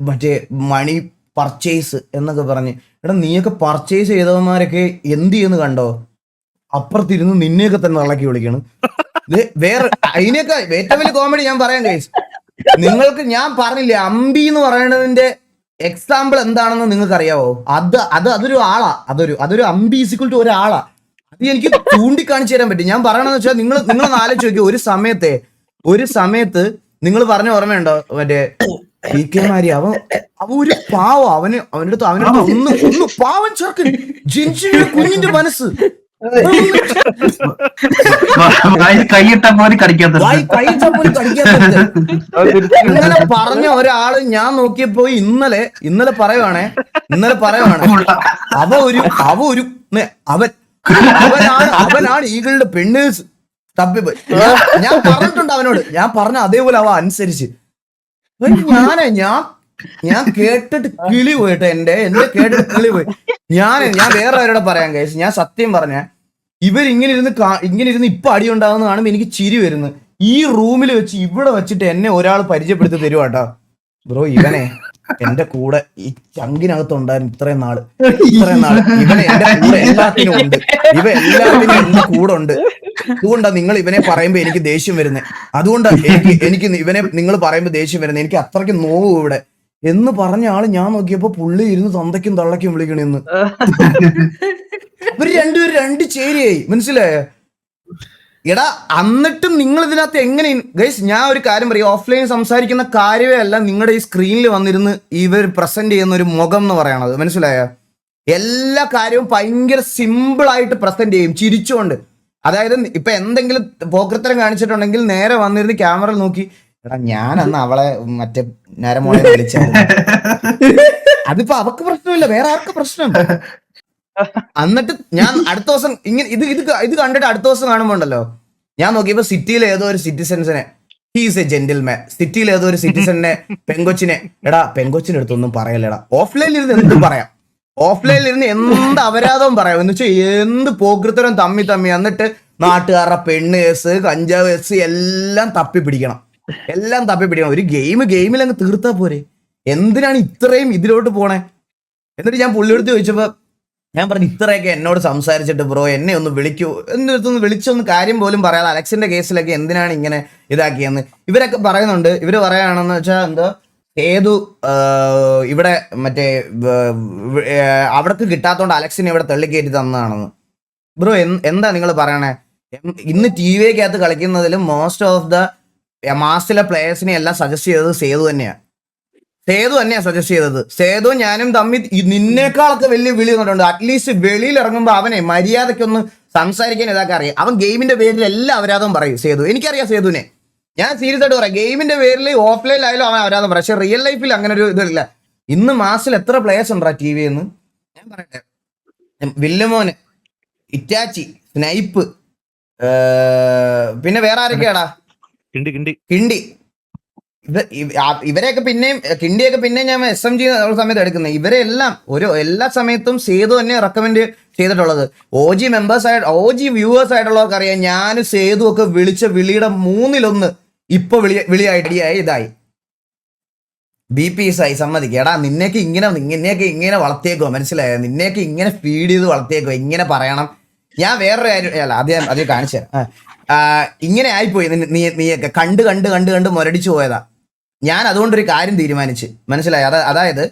മറ്റേ മണി പർച്ചേസ് എന്നൊക്കെ പറഞ്ഞ്. എടാ നീയൊക്കെ പർച്ചേസ് ചെയ്തവന്മാരൊക്കെ എന്ത് ചെയ്യുന്നു കണ്ടോ? അപ്പുറത്തിരുന്ന് നിന്നെയൊക്കെ തന്നെ ഇളക്കി വിളിക്കണം. വേറെ അതിനൊക്കെ ഏറ്റവും വലിയ കോമഡി ഞാൻ പറയാം ഗൈസ്. നിങ്ങൾക്ക് ഞാൻ പറഞ്ഞില്ലേ, അമ്പി എന്ന് പറയുന്നതിന്റെ എക്സാമ്പിൾ എന്താണെന്ന് നിങ്ങൾക്ക് അറിയാവോ? അതൊരു ആളാ. അതൊരു അമ്പി ഈക്വൽ ടു ഒരാളാ. അത് എനിക്ക് ചൂണ്ടിക്കാണിച്ചു തരാൻ പറ്റും. ഞാൻ പറയണെന്ന് വെച്ചാൽ നിങ്ങൾ ആലോചിച്ച് നോക്കി, ഒരു സമയത്ത് നിങ്ങൾ പറഞ്ഞ ഓർമ്മയുണ്ടോ മറ്റേ PK മാരി? അവൻ ഒരു പാവം. അവനടുത്ത് ഒന്ന് പാവൻ ചെറുക്കൻ, ജനിച്ചു കുഞ്ഞിന്റെ മനസ്സ്, കൈയിട്ട പോലും കടിക്കാത്ത ഇങ്ങനെ പറഞ്ഞ ഒരാള് ഞാൻ നോക്കിയപ്പോ ഇന്നലെ പറയുവാണേ അവനാണ് ഈകളുടെ പെണ്ണേഴ്സ് തപ്പിപ്പോയി. ഞാൻ പറഞ്ഞിട്ടുണ്ട് അവനോട്, ഞാൻ പറഞ്ഞ അതേപോലെ അവ അനുസരിച്ച്. ഞാൻ കേട്ടിട്ട് കിളി പോയിട്ട് എന്റെ കേട്ടിട്ട് കിളി പോയി. ഞാൻ വേറെ ആരോടെ പറയാൻ കഴിച്ചു. ഞാൻ സത്യം പറഞ്ഞ ഇവരിങ്ങനെ ഇരുന്ന് ഇപ്പൊ അടി ഉണ്ടാകുന്ന കാണുമ്പോ എനിക്ക് ചിരി വരുന്നു. ഈ റൂമിൽ വെച്ച് ഇവിടെ വെച്ചിട്ട് എന്നെ ഒരാൾ പരിചയപ്പെടുത്തി തരുവാട്ടോ. ബ്രോ, ഇവനെ എന്റെ കൂടെ ഈ ചങ്കിനകത്തുണ്ടായിരുന്നു ഇത്രയും നാള് ഇവനെ എന്റെ കൂടെ എല്ലാത്തിനും ഉണ്ട്. എല്ലാത്തിനും എന്റെ കൂടെ ഉണ്ട്. അതുകൊണ്ടാ നിങ്ങൾ ഇവനെ പറയുമ്പോ എനിക്ക് ദേഷ്യം വരുന്നത്. അതുകൊണ്ടാ എനിക്ക് ഇവനെ നിങ്ങൾ പറയുമ്പോ ദേഷ്യം വരുന്നത്. എനിക്ക് അത്രയ്ക്ക് നോവ് ഇവിടെ എന്ന് പറഞ്ഞ ആള് ഞാൻ നോക്കിയപ്പോ പുള്ളി ഇരുന്ന് തന്തയ്ക്കും തള്ളയ്ക്കും വിളിക്കണെന്ന്. ഇവര് രണ്ടുപേരും രണ്ട് ചേരിയായി. മനസ്സിലായോ? എടാ, എന്നിട്ടും നിങ്ങൾ ഇതിനകത്ത് എങ്ങനെ ഗൈസ്, ഞാൻ ഒരു കാര്യം പറയും, ഓഫ്ലൈൻ സംസാരിക്കുന്ന കാര്യമേ അല്ല നിങ്ങളുടെ ഈ സ്ക്രീനിൽ വന്നിരുന്ന് ഇവർ പ്രസന്റ് ചെയ്യുന്ന ഒരു മുഖം എന്ന് പറയണത്. മനസ്സിലായോ? എല്ലാ കാര്യവും ഭയങ്കര സിമ്പിൾ ആയിട്ട് പ്രസന്റ് ചെയ്യും ചിരിച്ചുകൊണ്ട്. അതായത് ഇപ്പൊ എന്തെങ്കിലും പോക്കൃത്തരം കാണിച്ചിട്ടുണ്ടെങ്കിൽ നേരെ വന്നിരുന്ന് ക്യാമറയിൽ നോക്കി, എടാ ഞാനന്ന് അവളെ മറ്റേ നേരമോളെ വിളിച്ചായിരുന്നു. അതിപ്പോ അവക്ക് പ്രശ്നമില്ല, വേറെ ആർക്ക് പ്രശ്നം. എന്നിട്ട് ഞാൻ അടുത്ത ദിവസം ഇങ്ങനെ ഇത് കണ്ടിട്ട് അടുത്ത ദിവസം കാണുമ്പോ ഉണ്ടല്ലോ, ഞാൻ നോക്കിയപ്പോ സിറ്റിയിലെ ഏതോ ഒരു സിറ്റിസൻസിനെ ഹീസ് എ ജെന്റിൽമാൻ. സിറ്റിയിൽ ഏതോ ഒരു സിറ്റിസനെ പെങ്കൊച്ചിനെ പെങ്കൊച്ചിനെ അടുത്തൊന്നും പറയല്ലടാ. ഓഫ്ലൈനിൽ ഇരുന്ന് എന്തും പറയാം, ഓഫ്ലൈനിൽ ഇരുന്ന് എന്ത് അപരാധവും പറയാം. എന്ന് വെച്ചാൽ എന്ത് പോകൃത്തരം തമ്മി എന്നിട്ട് നാട്ടുകാരുടെ പെണ്ണ് കേസ്, കഞ്ചാവ് കേസ് എല്ലാം തപ്പി പിടിക്കണം. ഒരു ഗെയിമിൽ അങ്ങ് തീർത്താ പോരെ. എന്തിനാണ് ഇത്രയും ഇതിലോട്ട് പോണേ? എന്നിട്ട് ഞാൻ പുള്ളിയെടുത്ത് ചോദിച്ചപ്പോ ഞാൻ പറഞ്ഞു, ഇത്രയൊക്കെ എന്നോട് സംസാരിച്ചിട്ട് ബ്രോ എന്നെ ഒന്ന് വിളിക്കൂ, എന്നൊന്ന് വിളിച്ചൊന്ന് കാര്യം പോലും പറയാതെ അലക്സിന്റെ കേസിലൊക്കെ എന്തിനാണ് ഇങ്ങനെ ഇതാക്കിയെന്ന് ഇവരൊക്കെ പറയുന്നുണ്ട്. ഇവര് പറയാണെന്ന് വെച്ചാൽ എന്തോ ഏതു ഇവിടെ മറ്റേ അവിടക്ക് കിട്ടാത്തോണ്ട് അലക്സിനെ ഇവിടെ തള്ളിക്കയറ്റി തന്നതാണെന്ന്. ബ്രോ എന്താ നിങ്ങൾ പറയണേ? ഇന്ന് ടി വിക്കകത്ത് കളിക്കുന്നതിലും മോസ്റ്റ് ഓഫ് ദ മാസിലെ പ്ലേയേഴ്സിനെ എല്ലാം സജസ്റ്റ് ചെയ്തത് സേതു തന്നെയാണ് സജസ്റ്റ് ചെയ്തത്. സേതു ഞാനും തമ്മിൽ നിന്നേക്കാളൊക്കെ വലിയ വിളി വന്നിട്ടുണ്ട്. അറ്റ്ലീസ്റ്റ് വെളിയിൽ ഇറങ്ങുമ്പോൾ അവനെ മര്യാദയ്ക്കൊന്ന് സംസാരിക്കാൻ ഇതാക്കാൻ അറിയാം. അവൻ ഗെയിമിന്റെ പേരിൽ എല്ലാ അപരാധവും പറയും. സേതു എനിക്കറിയാം സേതുവിനെ, ഞാൻ സീരിയസ് ആയിട്ട് പറയാം. ഗെയിമിന്റെ പേരിൽ ഓഫ്ലൈനിലായാലും അവൻ അപരാധം പറയും. പക്ഷെ റിയൽ ലൈഫിൽ അങ്ങനെ ഒരു ഇതില്ല. ഇന്ന് മാസിൽ എത്ര പ്ലേയേഴ്സ് ഉണ്ടാ ടി വി എന്ന് ഞാൻ പറയട്ടെ. വില്ലുമോന്, ഇറ്റാച്ചി, സ്നൈപ്പ്, പിന്നെ വേറെ ആരൊക്കെയാടാ, കിണ്ടി, ഇവരെയൊക്കെ പിന്നെയും കിണ്ടിയൊക്കെ പിന്നെയും ഞാൻ SMG സമയത്ത് എടുക്കുന്നത്. ഇവരെ എല്ലാം എല്ലാ സമയത്തും സേതു തന്നെ റെക്കമെൻഡ് ചെയ്തിട്ടുള്ളത്. OG വ്യൂവേഴ്സ് ആയിട്ടുള്ളവർക്ക് അറിയാം, ഞാൻ സേതു ഒക്കെ വിളിച്ച വിളിയുടെ 3-1 ഇപ്പൊ വിളിയായിട്ട് ഇതായി. BP ആയി സമ്മതിക്കുക. നിന്നെയൊക്കെ ഇങ്ങനെ വളർത്തിയേക്കോ, മനസ്സിലായോ? നിന്നെയൊക്കെ ഇങ്ങനെ ഫീഡ് ചെയ്ത് വളർത്തിയേക്കോ, ഇങ്ങനെ പറയണം. ഞാൻ വേറൊരു കാര്യം അത് കാണിച്ചു തരാം. ഇങ്ങനെ ആയിപ്പോയി നീയൊക്കെ കണ്ട് മുരടിച്ചു പോയതാ. ഞാൻ അതുകൊണ്ടൊരു കാര്യം തീരുമാനിച്ച്, മനസ്സിലായി? അതായത്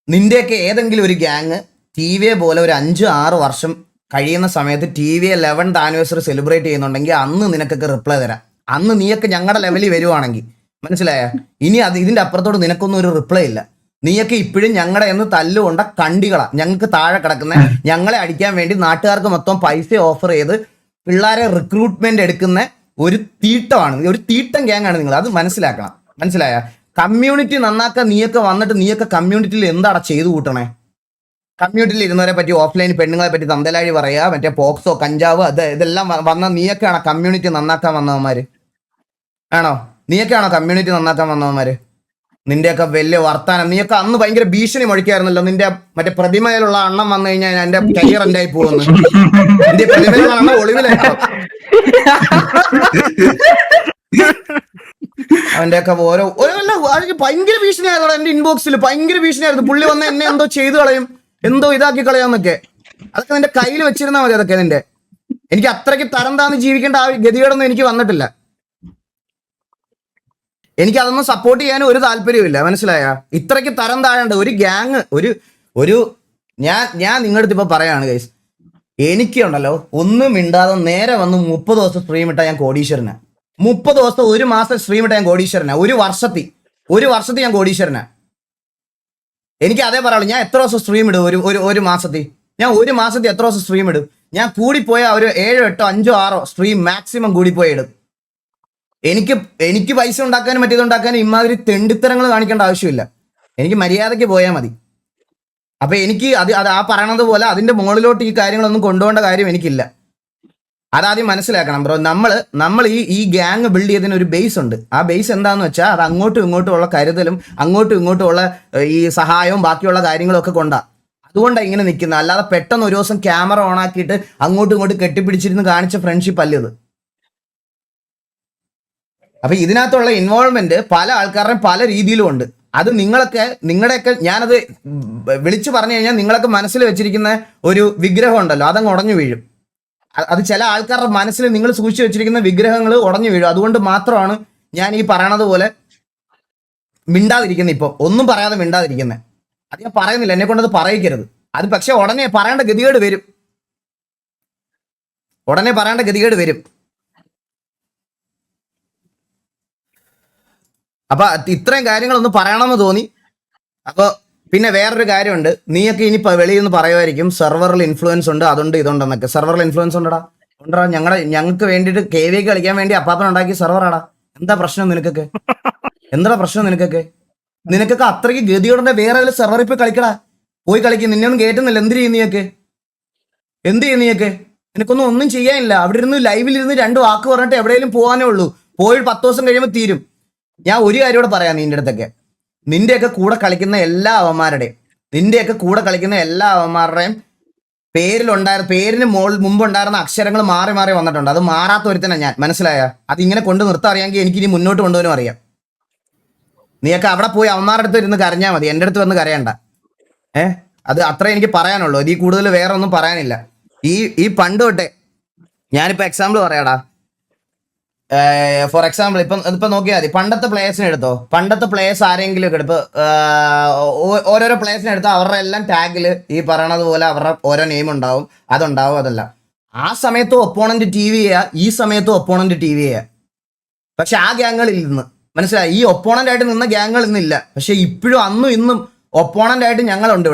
നിന്റെയൊക്കെ ഏതെങ്കിലും ഒരു ഗ്യാങ് TV പോലെ ഒരു 5-6 വർഷം കഴിയുന്ന സമയത്ത് TV 11th ആനിവേഴ്സറി സെലിബ്രേറ്റ് ചെയ്യുന്നുണ്ടെങ്കിൽ അന്ന് നിനക്കൊക്കെ റിപ്ലൈ തരാം. അന്ന് നീയൊക്കെ ഞങ്ങളുടെ ലെവലിൽ വരുവാണെങ്കിൽ, മനസ്സിലായ? ഇനി ഇതിന്റെ അപ്പുറത്തോട് നിനക്കൊന്നും ഒരു റിപ്ലൈ ഇല്ല. നീയൊക്കെ ഇപ്പോഴും ഞങ്ങളുടെ എന്ന് തല്ലുകൊണ്ട കണ്ടികളാ. ഞങ്ങൾക്ക് താഴെ കിടക്കുന്ന, ഞങ്ങളെ അടിക്കാൻ വേണ്ടി നാട്ടുകാർക്ക് മൊത്തം പൈസ ഓഫർ ചെയ്ത് പിള്ളേരെ റിക്രൂട്ട്മെന്റ് എടുക്കുന്ന ഒരു തീട്ടമാണ്, ഒരു തീട്ടം ഗ്യാങ് ആണ് നിങ്ങൾ. അത് മനസ്സിലാക്കണം, മനസ്സിലായ? കമ്മ്യൂണിറ്റി നന്നാക്കാൻ നീയൊക്കെ വന്നിട്ട് നീയൊക്കെ കമ്മ്യൂണിറ്റിയിൽ എന്താടാ ചെയ്തു കൂട്ടണേ? കമ്മ്യൂണിറ്റിയിൽ ഇരുന്നവരെ പറ്റി, ഓഫ്ലൈൻ പെണ്ണുങ്ങളെ പറ്റി തന്തലാഴി പറയാ, മറ്റേ പോക്സോ, കഞ്ചാവ്, ഇതെല്ലാം വന്ന നീയൊക്കെയാണോ കമ്മ്യൂണിറ്റി നന്നാക്കാൻ വന്നവന്മാര്? ആണോ? നീയൊക്കെയാണോ കമ്മ്യൂണിറ്റി നന്നാക്കാൻ വന്നവന്മാര്? നിന്റെയൊക്കെ വലിയ വർത്താനം. നീയൊക്കെ അന്ന് ഭയങ്കര ഭീഷണി മുഴക്കായിരുന്നല്ലോ. നിന്റെ മറ്റേ പ്രതിമയിലുള്ള അണ്ണം വന്നു കഴിഞ്ഞാൽ എന്റെ കരിയർ എന്തായി പോകുന്നു. നിന്റെ പ്രതിമയിലുള്ള അണ്ണം ഒളിവിലായിട്ടോ? അവന്റെയൊക്കെ ഓരോ ഭയങ്കര ഭീഷണിയായിരുന്നു. എന്റെ ഇൻബോക്സിൽ ഭയങ്കര ഭീഷണിയായിരുന്നു. പുള്ളി വന്ന് എന്നെ എന്തോ ചെയ്തു കളയും, എന്തോ ഇതാക്കി കളയാന്നൊക്കെ. അതൊക്കെ നിന്റെ കയ്യിൽ വെച്ചിരുന്നാൽ മതി. അതൊക്കെ നിന്റെ, എനിക്ക് അത്രയ്ക്ക് തരം താന്ന് ജീവിക്കേണ്ട ആ ഗതികേടൊന്നും എനിക്ക് വന്നിട്ടില്ല. എനിക്ക് അതൊന്നും സപ്പോർട്ട് ചെയ്യാനും ഒരു താല്പര്യമില്ല, മനസ്സിലായ? ഇത്രയ്ക്ക് തരം താഴേണ്ട ഒരു ഗ്യാങ്, ഞാൻ നിങ്ങളുടെ അടുത്ത് ഇപ്പൊ പറയാണ് ഗൈസ്, എനിക്കുണ്ടല്ലോ ഒന്നും മിണ്ടാതെ നേരെ വന്ന് 30 ദിവസം സ്ട്രീം ഇട്ടാൽ ഞാൻ കോടീശ്വരനാ. 30 ദിവസം, ഒരു മാസം സ്ട്രീം ഇട്ടാൽ ഞാൻ കോടീശ്വരനാ. ഒരു വർഷത്തിൽ ഞാൻ കോടീശ്വരനാ. എനിക്ക് അതേ പറയുള്ളൂ. ഞാൻ എത്ര ദിവസം സ്ട്രീം ഇടും? ഒരു മാസത്തിൽ ഞാൻ എത്ര ദിവസം സ്ട്രീം ഇടും? ഞാൻ കൂടിപ്പോയാൽ ഒരു 7, 8, 5, 6 സ്ട്രീം മാക്സിമം കൂടിപ്പോയി ഇടും. എനിക്ക് പൈസ ഉണ്ടാക്കാനും മറ്റേതുണ്ടാക്കാനും ഇമാതിരി തെണ്ടിത്തരങ്ങൾ കാണിക്കേണ്ട ആവശ്യമില്ല. എനിക്ക് മര്യാദയ്ക്ക് പോയാൽ മതി. അപ്പൊ എനിക്ക് അത് ആ പറയണത് പോലെ അതിന്റെ മുകളിലോട്ട് ഈ കാര്യങ്ങളൊന്നും കൊണ്ടുപോകേണ്ട കാര്യം എനിക്കില്ല. അതാദ്യം മനസ്സിലാക്കണം ബ്രോ. നമ്മൾ ഈ ഗ്യാങ് ബിൽഡ് ചെയ്തതിന് ഒരു ബേസ് ഉണ്ട്. ആ ബേസ് എന്താന്ന് വെച്ചാൽ അത് അങ്ങോട്ടും ഇങ്ങോട്ടും ഉള്ള കരുതലും അങ്ങോട്ടും ഇങ്ങോട്ടും ഉള്ള ഈ സഹായവും ബാക്കിയുള്ള കാര്യങ്ങളും ഒക്കെ കൊണ്ടാ. അതുകൊണ്ടാണ് ഇങ്ങനെ നിൽക്കുന്നത്. അല്ലാതെ പെട്ടെന്ന് ഒരു ദിവസം ക്യാമറ ഓൺ ആക്കിയിട്ട് അങ്ങോട്ടും ഇങ്ങോട്ടും കെട്ടിപ്പിടിച്ചിരുന്ന് കാണിച്ച ഫ്രണ്ട്ഷിപ്പ് അല്ലത്. അപ്പൊ ഇതിനകത്തുള്ള ഇൻവോൾവ്മെന്റ് പല ആൾക്കാരുടെയും പല രീതിയിലും ഉണ്ട്. അത് നിങ്ങളുടെയൊക്കെ ഞാനത് വിളിച്ചു പറഞ്ഞു കഴിഞ്ഞാൽ നിങ്ങളൊക്കെ മനസ്സിൽ വെച്ചിരിക്കുന്ന ഒരു വിഗ്രഹം ഉണ്ടല്ലോ, അതങ്ങ് ഉടഞ്ഞു വീഴും. അത് ചില ആൾക്കാരുടെ മനസ്സിൽ നിങ്ങൾ സൂക്ഷിച്ചു വെച്ചിരിക്കുന്ന വിഗ്രഹങ്ങൾ ഉടഞ്ഞു വീഴും. അതുകൊണ്ട് മാത്രമാണ് ഞാൻ ഈ പറയണത് പോലെ മിണ്ടാതിരിക്കുന്നത്. ഇപ്പൊ ഒന്നും പറയാതെ മിണ്ടാതിരിക്കുന്നത്. അത് ഞാൻ പറയുന്നില്ല, എന്നെ കൊണ്ടത് പറയിക്കരുത്. അത് പക്ഷെ ഉടനെ പറയേണ്ട ഗതികേട് വരും. അപ്പൊ ഇത്രയും കാര്യങ്ങളൊന്ന് പറയണമെന്ന് തോന്നി. അപ്പൊ പിന്നെ വേറൊരു കാര്യമുണ്ട്. നീയൊക്കെ ഇനി വെളിയിൽ നിന്ന് പറയുമായിരിക്കും സെർവറിൽ ഇൻഫ്ലുവൻസ് ഉണ്ട്, അതുണ്ട് ഇതുണ്ടെന്നൊക്കെ. സെർവറിൽ ഇൻഫ്ലുവൻസ് ഉണ്ടടാ. ഞങ്ങൾക്ക് വേണ്ടിയിട്ട് KV കളിക്കാൻ വേണ്ടി അപ്പാപ്പൻ ഉണ്ടാക്കിയ സെർവറാടാ. എന്താ പ്രശ്നം നിനക്കൊക്കെ? നിനക്കൊക്കെ അത്രയ്ക്ക് ഗതിയോടെ വേറെ സെർവറിൽ പോയി കളിക്കടാ. പോയി കളിക്കും. നിന്നെയൊന്നും കേട്ടുന്നില്ല. എന്ത് ചെയ്യും നീയൊക്കെ? നിനക്കൊന്നും ചെയ്യാനില്ല. അവിടെ ഇരുന്ന് ലൈവിലിരുന്ന് 2 വാക്ക് പറഞ്ഞിട്ട് എവിടെയെങ്കിലും പോകാനേ ഉള്ളൂ. പോയി 10 ദിവസം കഴിയുമ്പോൾ തീരും. ഞാൻ ഒരു കാര്യം കൂടെ പറയാം നിന്റെ അടുത്തൊക്കെ. നിന്റെയൊക്കെ കൂടെ കളിക്കുന്ന എല്ലാ അവന്മാരുടെയും പേരിന് മുമ്പുണ്ടായിരുന്ന അക്ഷരങ്ങൾ മാറി മാറി വന്നിട്ടുണ്ട്. അത് മാറാത്ത ഒരുത്തനാ ഞാൻ, മനസ്സിലായ? അത് ഇങ്ങനെ കൊണ്ട് നിർത്താറിയാമെങ്കിൽ എനിക്ക് ഇനി മുന്നോട്ട് കൊണ്ടുപോകാനും അറിയാം. നീയൊക്കെ അവിടെ പോയി അവന്മാരുടെ അടുത്ത് ഇരുന്ന് കരഞ്ഞാൽ മതി, എൻ്റെ അടുത്ത് വന്ന് കരയണ്ട. അത് അത്രേ എനിക്ക് പറയാനുള്ളൂ. ഇതിൽ കൂടുതൽ വേറെ ഒന്നും പറയാനില്ല. ഈ പണ്ട് തൊട്ടേ ഞാനിപ്പോൾ എക്സാമ്പിൾ പറയാടാ. ഫോർ എക്സാമ്പിൾ ഇപ്പം നോക്കിയാൽ മതി. പണ്ടത്തെ പ്ലേയേഴ്സിനെ എടുത്തോ. പണ്ടത്തെ പ്ലേയേഴ്സ് ആരെങ്കിലും ഒക്കെ എടുത്ത് ഓരോരോ പ്ലേയേഴ്സിനെ എടുത്തോ, അവരുടെ എല്ലാം ടാഗിൽ ഈ പറയണത് പോലെ അവരുടെ ഓരോ നെയിം ഉണ്ടാവും, അതുണ്ടാവും. അതല്ല, ആ സമയത്തും ഒപ്പോണന്റ് TV ചെയ്യുക, ഈ സമയത്തും ഒപ്പോണന്റ് TV ചെയ്യുക. പക്ഷെ ആ ഗ്യാങ്ങുകളിൽ നിന്ന് മനസ്സിലായി, ഈ ഒപ്പോണന്റ് ആയിട്ട് നിന്ന ഗ്യാങ്ങുകൾ ഇന്നില്ല. പക്ഷെ ഇപ്പോഴും അന്നും ഇന്നും ഒപ്പോണന്റ് ആയിട്ട് ഞങ്ങളുണ്ട്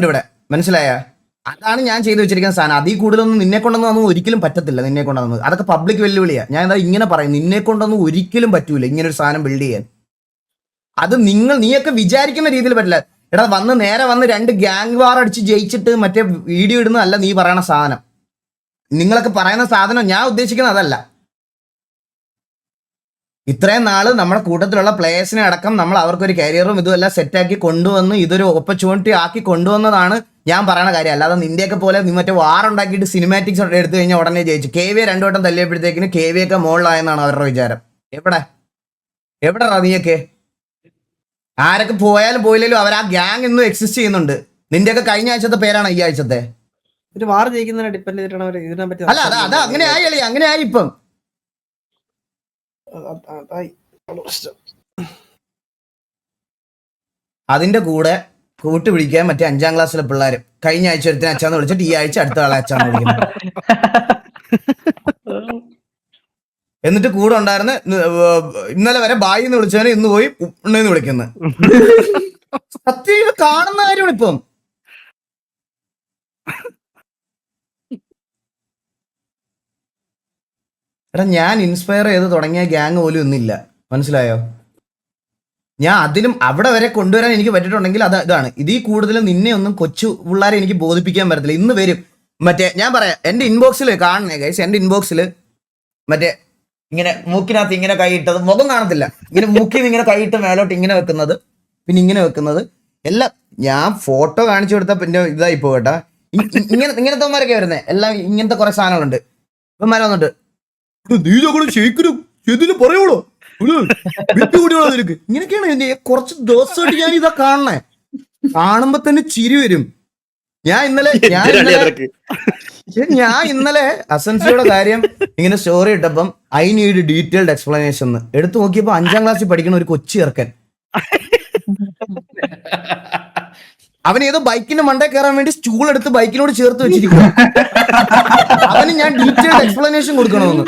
ഇവിടെ, മനസ്സിലായ? അതാണ് ഞാൻ ചെയ്തു വെച്ചിരിക്കുന്ന സാധനം. അതിൽ കൂടുതലൊന്നും നിന്നെ കൊണ്ടൊന്നും ഒരിക്കലും പറ്റത്തില്ല. നിന്നെ കൊണ്ടൊന്നും അതൊക്കെ പബ്ലിക് വെല്ലുവിളിയാ. ഞാൻ എന്താ ഇങ്ങനെ പറയും, നിന്നെ കൊണ്ടൊന്നും ഒരിക്കലും പറ്റൂല ഇങ്ങനെ ഒരു സാധനം ബിൽഡ് ചെയ്യാൻ. അത് നീയൊക്കെ വിചാരിക്കുന്ന രീതിയിൽ പറ്റില്ല. എടാ നേരെ വന്ന് 2 ഗ്യാങ് വാർ അടിച്ച് ജയിച്ചിട്ട് മറ്റേ വീഡിയോ ഇടുന്നതല്ല നീ പറയണ സാധനം. നിങ്ങളൊക്കെ പറയുന്ന സാധനം ഞാൻ ഉദ്ദേശിക്കുന്നത് അതല്ല. ഇത്രയും നാള് നമ്മുടെ കൂട്ടത്തിലുള്ള പ്ലേയേഴ്സിനെ അടക്കം നമ്മൾ അവർക്കൊരു കരിയറും ഇതുമെല്ലാം സെറ്റാക്കി കൊണ്ടുവന്ന് ഇതൊരു ഓപ്പർച്യൂണിറ്റി ആക്കി കൊണ്ടുവന്നതാണ് ഞാൻ പറയുന്ന കാര്യം. അല്ലാതെ നിന്റെയൊക്കെ പോലെ നീ മറ്റേ വാർ ഉണ്ടാക്കിയിട്ട് സിനിമാറ്റിക്സ് എടുത്തു കഴിഞ്ഞാൽ ഉടനെ ജയിച്ചു. KV 2 വട്ടം തല്ലിയപ്പോഴത്തേക്കിന് KV ഒക്കെ മുകളിലായെന്നാണ് അവരുടെ വിചാരം. എവിടെ നീയൊക്കെ? ആരൊക്കെ പോയാലും പോയില്ലേലും അവർ ആ ഗ്യാങ് ഇന്നും എക്സിസ്റ്റ് ചെയ്യുന്നുണ്ട്. നിന്റെയൊക്കെ കഴിഞ്ഞ ആഴ്ചത്തെ പേരാണ് ഈ ആഴ്ചത്തെ. ഒരു വാർ ജയിക്കുന്നതിനെ ഡിപ്പെൻഡ് ചെയ്തിട്ടാണ് അവർ ഇതിനെ പറ്റി. അല്ല അത് അങ്ങനെ ആയി ഇപ്പം. അതിന്റെ കൂടെ കൂട്ടുപിടിക്കാൻ മറ്റേ 5ാം ക്ലാസ്സിലെ പിള്ളേർ കഴിഞ്ഞ ആഴ്ച ഒരുത്തിനെ അച്ഛാന്ന് വിളിച്ചിട്ട് ഈ ആഴ്ച അടുത്ത ആളെ അച്ഛാന്ന് വിളിക്കുന്നത്. എന്നിട്ട് കൂടെ ഉണ്ടായിരുന്ന ഇന്നലെ വരെ ബായി എന്ന് വിളിച്ചവനെ ഇന്ന് പോയി ഉണ്ണെന്ന് വിളിക്കുന്നത്. സത്യം കാണുന്ന കാര്യമാണ് ഇപ്പം. എടാ ഞാൻ ഇൻസ്പയർ ചെയ്ത് തുടങ്ങിയ ഗ്യാങ് പോലും ഒന്നില്ല, മനസ്സിലായോ? ഞാൻ അതിലും അവിടെ വരെ കൊണ്ടുവരാൻ എനിക്ക് പറ്റിയിട്ടുണ്ടെങ്കിൽ ഇതാണ്. ഇതിൽ കൂടുതൽ നിന്നെ ഒന്നും കൊച്ചു പിള്ളേരെ എനിക്ക് ബോധിപ്പിക്കാൻ പറ്റത്തില്ല. ഇന്ന് വരും മറ്റേ ഞാൻ പറയാം, എൻ്റെ ഇൻബോക്സിൽ കാണണേ ഗൈസ്, എൻ്റെ ഇൻബോക്സിൽ മറ്റേ ഇങ്ങനെ മൂക്കിനകത്ത് ഇങ്ങനെ കൈയിട്ടത്, മുഖം കാണത്തില്ല, ഇങ്ങനെ മൂക്കിൽ ഇങ്ങനെ കൈയിട്ട് മേലോട്ട് ഇങ്ങനെ വെക്കുന്നത്, പിന്നെ ഇങ്ങനെ വെക്കുന്നത് എല്ലാം ഞാൻ ഫോട്ടോ കാണിച്ചു കൊടുത്താൽ പിന്നെ ഇതായി പോകട്ടാ. ഇങ്ങനത്തെമാരൊക്കെ വരുന്നത് എല്ലാം ഇങ്ങനത്തെ കുറെ സാധനങ്ങളുണ്ട്. ഇവന്മാരെ വന്നിട്ട് പറയുള്ളൂ നിനക്ക് ഇങ്ങനെയൊക്കെയാണ്. കുറച്ച് ദിവസമായിട്ട് ഞാൻ ഇതാ കാണണേ, കാണുമ്പോ തന്നെ ചിരി വരും. ഞാൻ ഇന്നലെ അസൻസിയുടെ കാര്യം ഇങ്ങനെ സ്റ്റോറി ഇട്ടപ്പം ഐ നീഡ് ഡീറ്റെയിൽഡ് എക്സ്പ്ലനേഷൻ എടുത്തു നോക്കിയപ്പോ 5ാം ക്ലാസ്സിൽ പഠിക്കുന്ന ഒരു കൊച്ചി ഇറക്കൻ, അവൻ ഏതോ ബൈക്കിന്റെ മണ്ടേ കയറാൻ വേണ്ടി സ്റ്റൂൾ എടുത്ത് ബൈക്കിനോട് ചേർത്ത് വെച്ചിരിക്കുക. അവന് ഞാൻ ഡീറ്റെയിൽഡ് എക്സ്പ്ലനേഷൻ കൊടുക്കണമെന്ന്.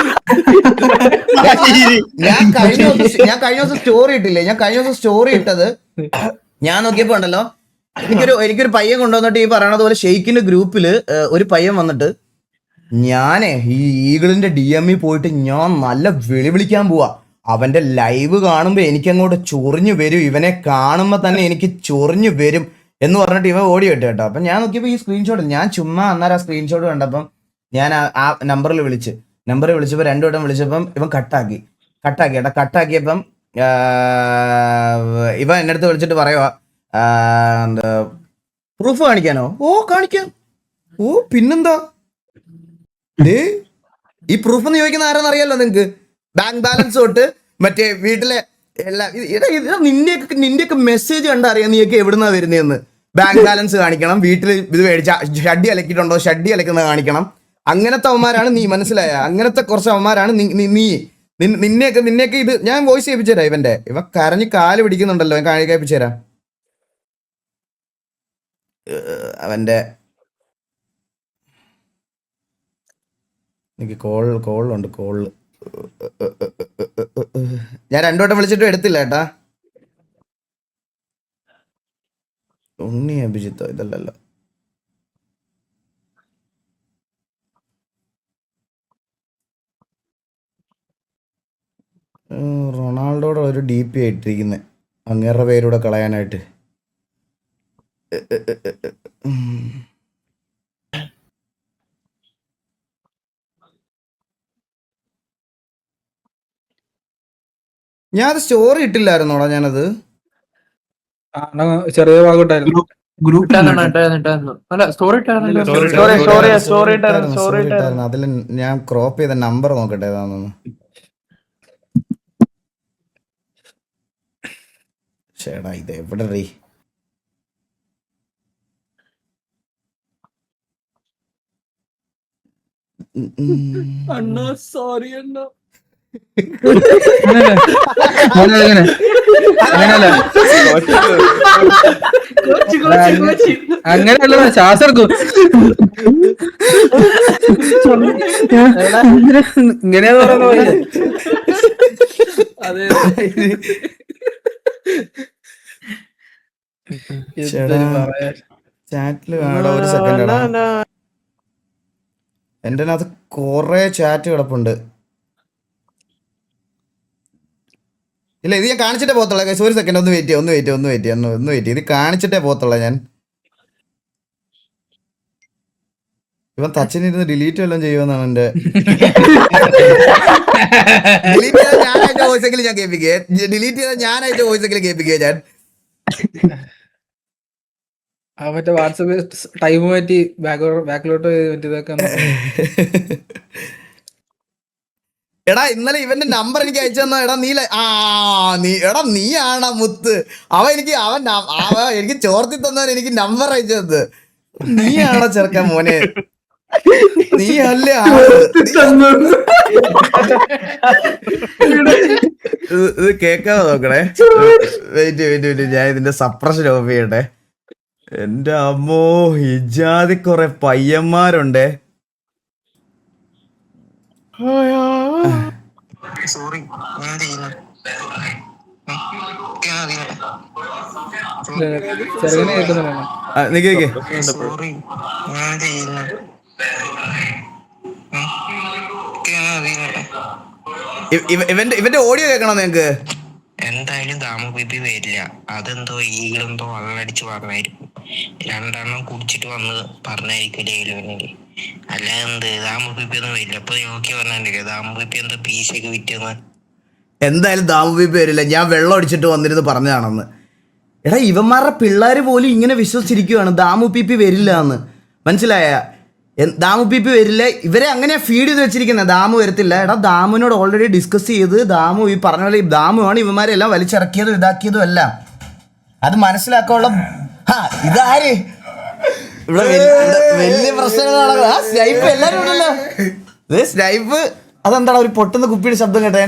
ഞാൻ കഴിഞ്ഞ ദിവസം സ്റ്റോറി ഇട്ടില്ലേ, സ്റ്റോറി ഇട്ടത് ഞാൻ നോക്കിയപ്പോ ഉണ്ടല്ലോ, എനിക്കൊരു പയ്യൻ കൊണ്ടുവന്നിട്ട് ഈ പറയണത് പോലെ ഷെയ്ക്കിന്റെ ഗ്രൂപ്പില് ഒരു പയ്യൻ വന്നിട്ട് ഈ ഈഗിളിന്റെ DME പോയിട്ട് ഞാൻ നല്ല വിളിക്കാൻ പോവാ. അവന്റെ ലൈവ് കാണുമ്പോ എനിക്കങ്ങോട്ട് ചൊറിഞ്ഞു വരും, ഇവനെ കാണുമ്പോ തന്നെ എനിക്ക് ചൊറിഞ്ഞു വരും എന്ന് പറഞ്ഞിട്ട് ഇവൻ ഓടി വിട്ടു കേട്ടോ. അപ്പൊ ഞാൻ നോക്കിയപ്പോ ഈ സ്ക്രീൻഷോട്ട് ഞാൻ ചുമ്മാ അന്നേരം ആ സ്ക്രീൻഷോട്ട് കണ്ടപ്പം ഞാൻ ആ നമ്പറിൽ വിളിച്ചപ്പോൾ 2 വട്ടം വിളിച്ചപ്പം ഇവൻ കട്ടാക്കി കേട്ടോ. കട്ടാക്കിയപ്പം ഇവൻ എന്റെ അടുത്ത് വിളിച്ചിട്ട് പറയുവാ, എന്താ പ്രൂഫ് കാണിക്കാനോ? കാണിക്കാം. പിന്നെന്താ ഈ പ്രൂഫ് എന്ന് ചോദിക്കുന്ന ആരാന്ന് അറിയാലോ നിങ്ങക്ക്. ബാങ്ക് ബാലൻസ് തൊട്ട് മറ്റേ വീട്ടിലെ എല്ലാ നിന്റെയൊക്കെ മെസ്സേജ് കണ്ടറിയാം നീയൊക്കെ എവിടുന്നാ വരുന്നതെന്ന്. ബാങ്ക് ബാലൻസ് കാണിക്കണം, വീട്ടിൽ ഇത് മേടിച്ച ഷഡ്ഡി അലക്കിയിട്ടുണ്ടോ, ഷഡ്ഡി അലക്കുന്നത് കാണിക്കണം. അങ്ങനത്തെ അവന്മാരാണ് നീ, മനസ്സിലായ? അങ്ങനത്തെ കുറച്ച് അവന്മാരാണ് നിന്നെയൊക്കെ ഇത് ഞാൻ വോയിസ് കേൾപ്പിച്ചു തരാം. ഇവ കരഞ്ഞ് കാല് പിടിക്കുന്നുണ്ടല്ലോ, ഞാൻ കേൾപ്പിച്ചു തരാം. അവന്റെ എനിക്ക് കോളുണ്ട്. ഞാൻ 2 വട്ടം വിളിച്ചിട്ടും എടുത്തില്ല ഏട്ടാ. ഉണ്ണി അഭിജിത്തോ? ഇതല്ലല്ലോ. റൊണാൾഡോയുടെ ഒരു DP ആയിട്ടിരിക്കുന്നത്, അങ്ങേരുടെ പേരൂടെ കളയാനായിട്ട്. ഞാൻ സ്റ്റോറി ഇട്ടില്ലായിരുന്നോടാ ഞാനത്. ചെറിയ ഭാഗമായിട്ടായിരുന്നു. ഗ്രൂപ്പിൽ അല്ല സ്റ്റോറി ഇട്ടായിരുന്നു. അതിൽ ഞാൻ ക്രോപ്പ് ചെയ്ത നമ്പർ നോക്കട്ടെ ഏതാണെന്ന്. ചേടാ ഇത് എവിടെ റീ അണ്ണാ സോറി അണ്ണാ. അങ്ങനെയല്ല ശാസ്ത്രക്കും ഇങ്ങനെയാ പറയുന്ന പോലെ. അതെ ചാറ്റില് വേണ്ട ഒരു സെക്കൻഡ്. എന്റെ അത് കൊറേ ചാറ്റ് കിടപ്പുണ്ട്. ഇല്ല ഇത് ഞാൻ കാണിച്ചിട്ടേ പോകത്തുള്ള. ഒരു സെക്കൻഡ് ഒന്ന് വെയിറ്റ് ഇത് കാണിച്ചിട്ടേ പോകത്തുള്ള ഞാൻ. ഇവൻ തച്ചനിരുന്ന് ഡിലീറ്റ് വല്ലതും ചെയ്യുമെന്നാണ് എന്റെ. ഡിലീറ്റ് ചെയ്താൽ ഞാനായിട്ട് വോയിസെങ്കിലും ഞാൻ കേൾപ്പിക്കുക. ഡിലീറ്റ് ചെയ്താൽ ഞാനായിട്ട് വോയിസെങ്കിലും കേൾപ്പിക്കുക ഞാൻ. മറ്റേ വാട്സപ്പ് ടൈം മാറ്റി ബാക്കിലോട്ട് ഇതൊക്കെ. എടാ ഇന്നലെ ഇവന്റെ നമ്പർ എനിക്ക് അയച്ചു തന്ന. എടാ നീയാണ് മുത്ത്. അവൻ എനിക്ക് ചോർത്തി തന്നവൻ എനിക്ക് നമ്പർ അയച്ചു തന്നത് നീയാണോ ചെറുക്കാൻ മോനെ? നീ അല്ലേ ഇത് കേക്കാതെ നോക്കണേ. വെയിറ്റ് ഞാൻ ഇതിന്റെ സപ്രഷൻ ഓഫ് ചെയ്യട്ടെ. എന്റെ അമ്മോ ഇജാതി കൊറേ പയ്യന്മാരുണ്ടേ. സോറി ഞാൻ ചെയ്യുന്നു. ചെറുങ്ങനെ കേൾക്കുന്നുണ്ടോ? സോറി ഞാൻ ചെയ്യുന്നു. ഇവന്റെ ഓഡിയോ കേൾക്കണോ നിങ്ങക്ക്? എന്തായാലും ദാമു ബേബി വരില്ല. അതെന്തോ ഈകളെന്തോ വള്ളടിച്ച് പറഞ്ഞായിരിക്കും. 2 എണ്ണം കുടിച്ചിട്ട് വന്ന് പറഞ്ഞായിരിക്കില്ലേ ഇലുവിനെങ്കിൽ. അല്ല എന്ത് ദാമു ബേബി ഒന്നും വരില്ല. അപ്പൊ നോക്കി പറഞ്ഞില്ലേ ദാമു ബേബി എന്താ പീശയൊക്കെ വിറ്റെന്ന്. എന്തായാലും ദാമു ബേബി വരില്ല. ഞാൻ വെള്ളം അടിച്ചിട്ട് വന്നിരുന്ന് പറഞ്ഞതാണെന്ന്. എടാ ഇവന്മാരുടെ പിള്ളേർ പോലും ഇങ്ങനെ വിശ്വസിച്ചിരിക്കുവാണ് ദാമു പി വരില്ല എന്ന്. മനസ്സിലായ? ദാമു പി വരില്ല. ഇവരെ അങ്ങനെ ഫീഡ് ചെയ്ത് വെച്ചിരിക്കുന്നത്. ദാമു വരത്തില്ല. എടാ ദാമുവിനോട് ഓൾറെഡി ഡിസ്കസ് ചെയ്ത് ദാമു ഈ പറഞ്ഞ പോലെ ദാമുവാണ് ഇവന്മാരെല്ലാം വലിച്ചിറക്കിയതും ഇതാക്കിയതും എല്ലാം. അത് മനസ്സിലാക്കാനുള്ള ഇതാര് ഇവിടെ വലിയ പ്രശ്നങ്ങളാണ്. ആ സ്നൈപ്പ് എല്ലാരും ഉണ്ടല്ലോ. സ്നൈപ്പ് അതെന്താണ് ഒരു പൊട്ടുന്ന കുപ്പിയുടെ ശബ്ദം കേട്ടേ?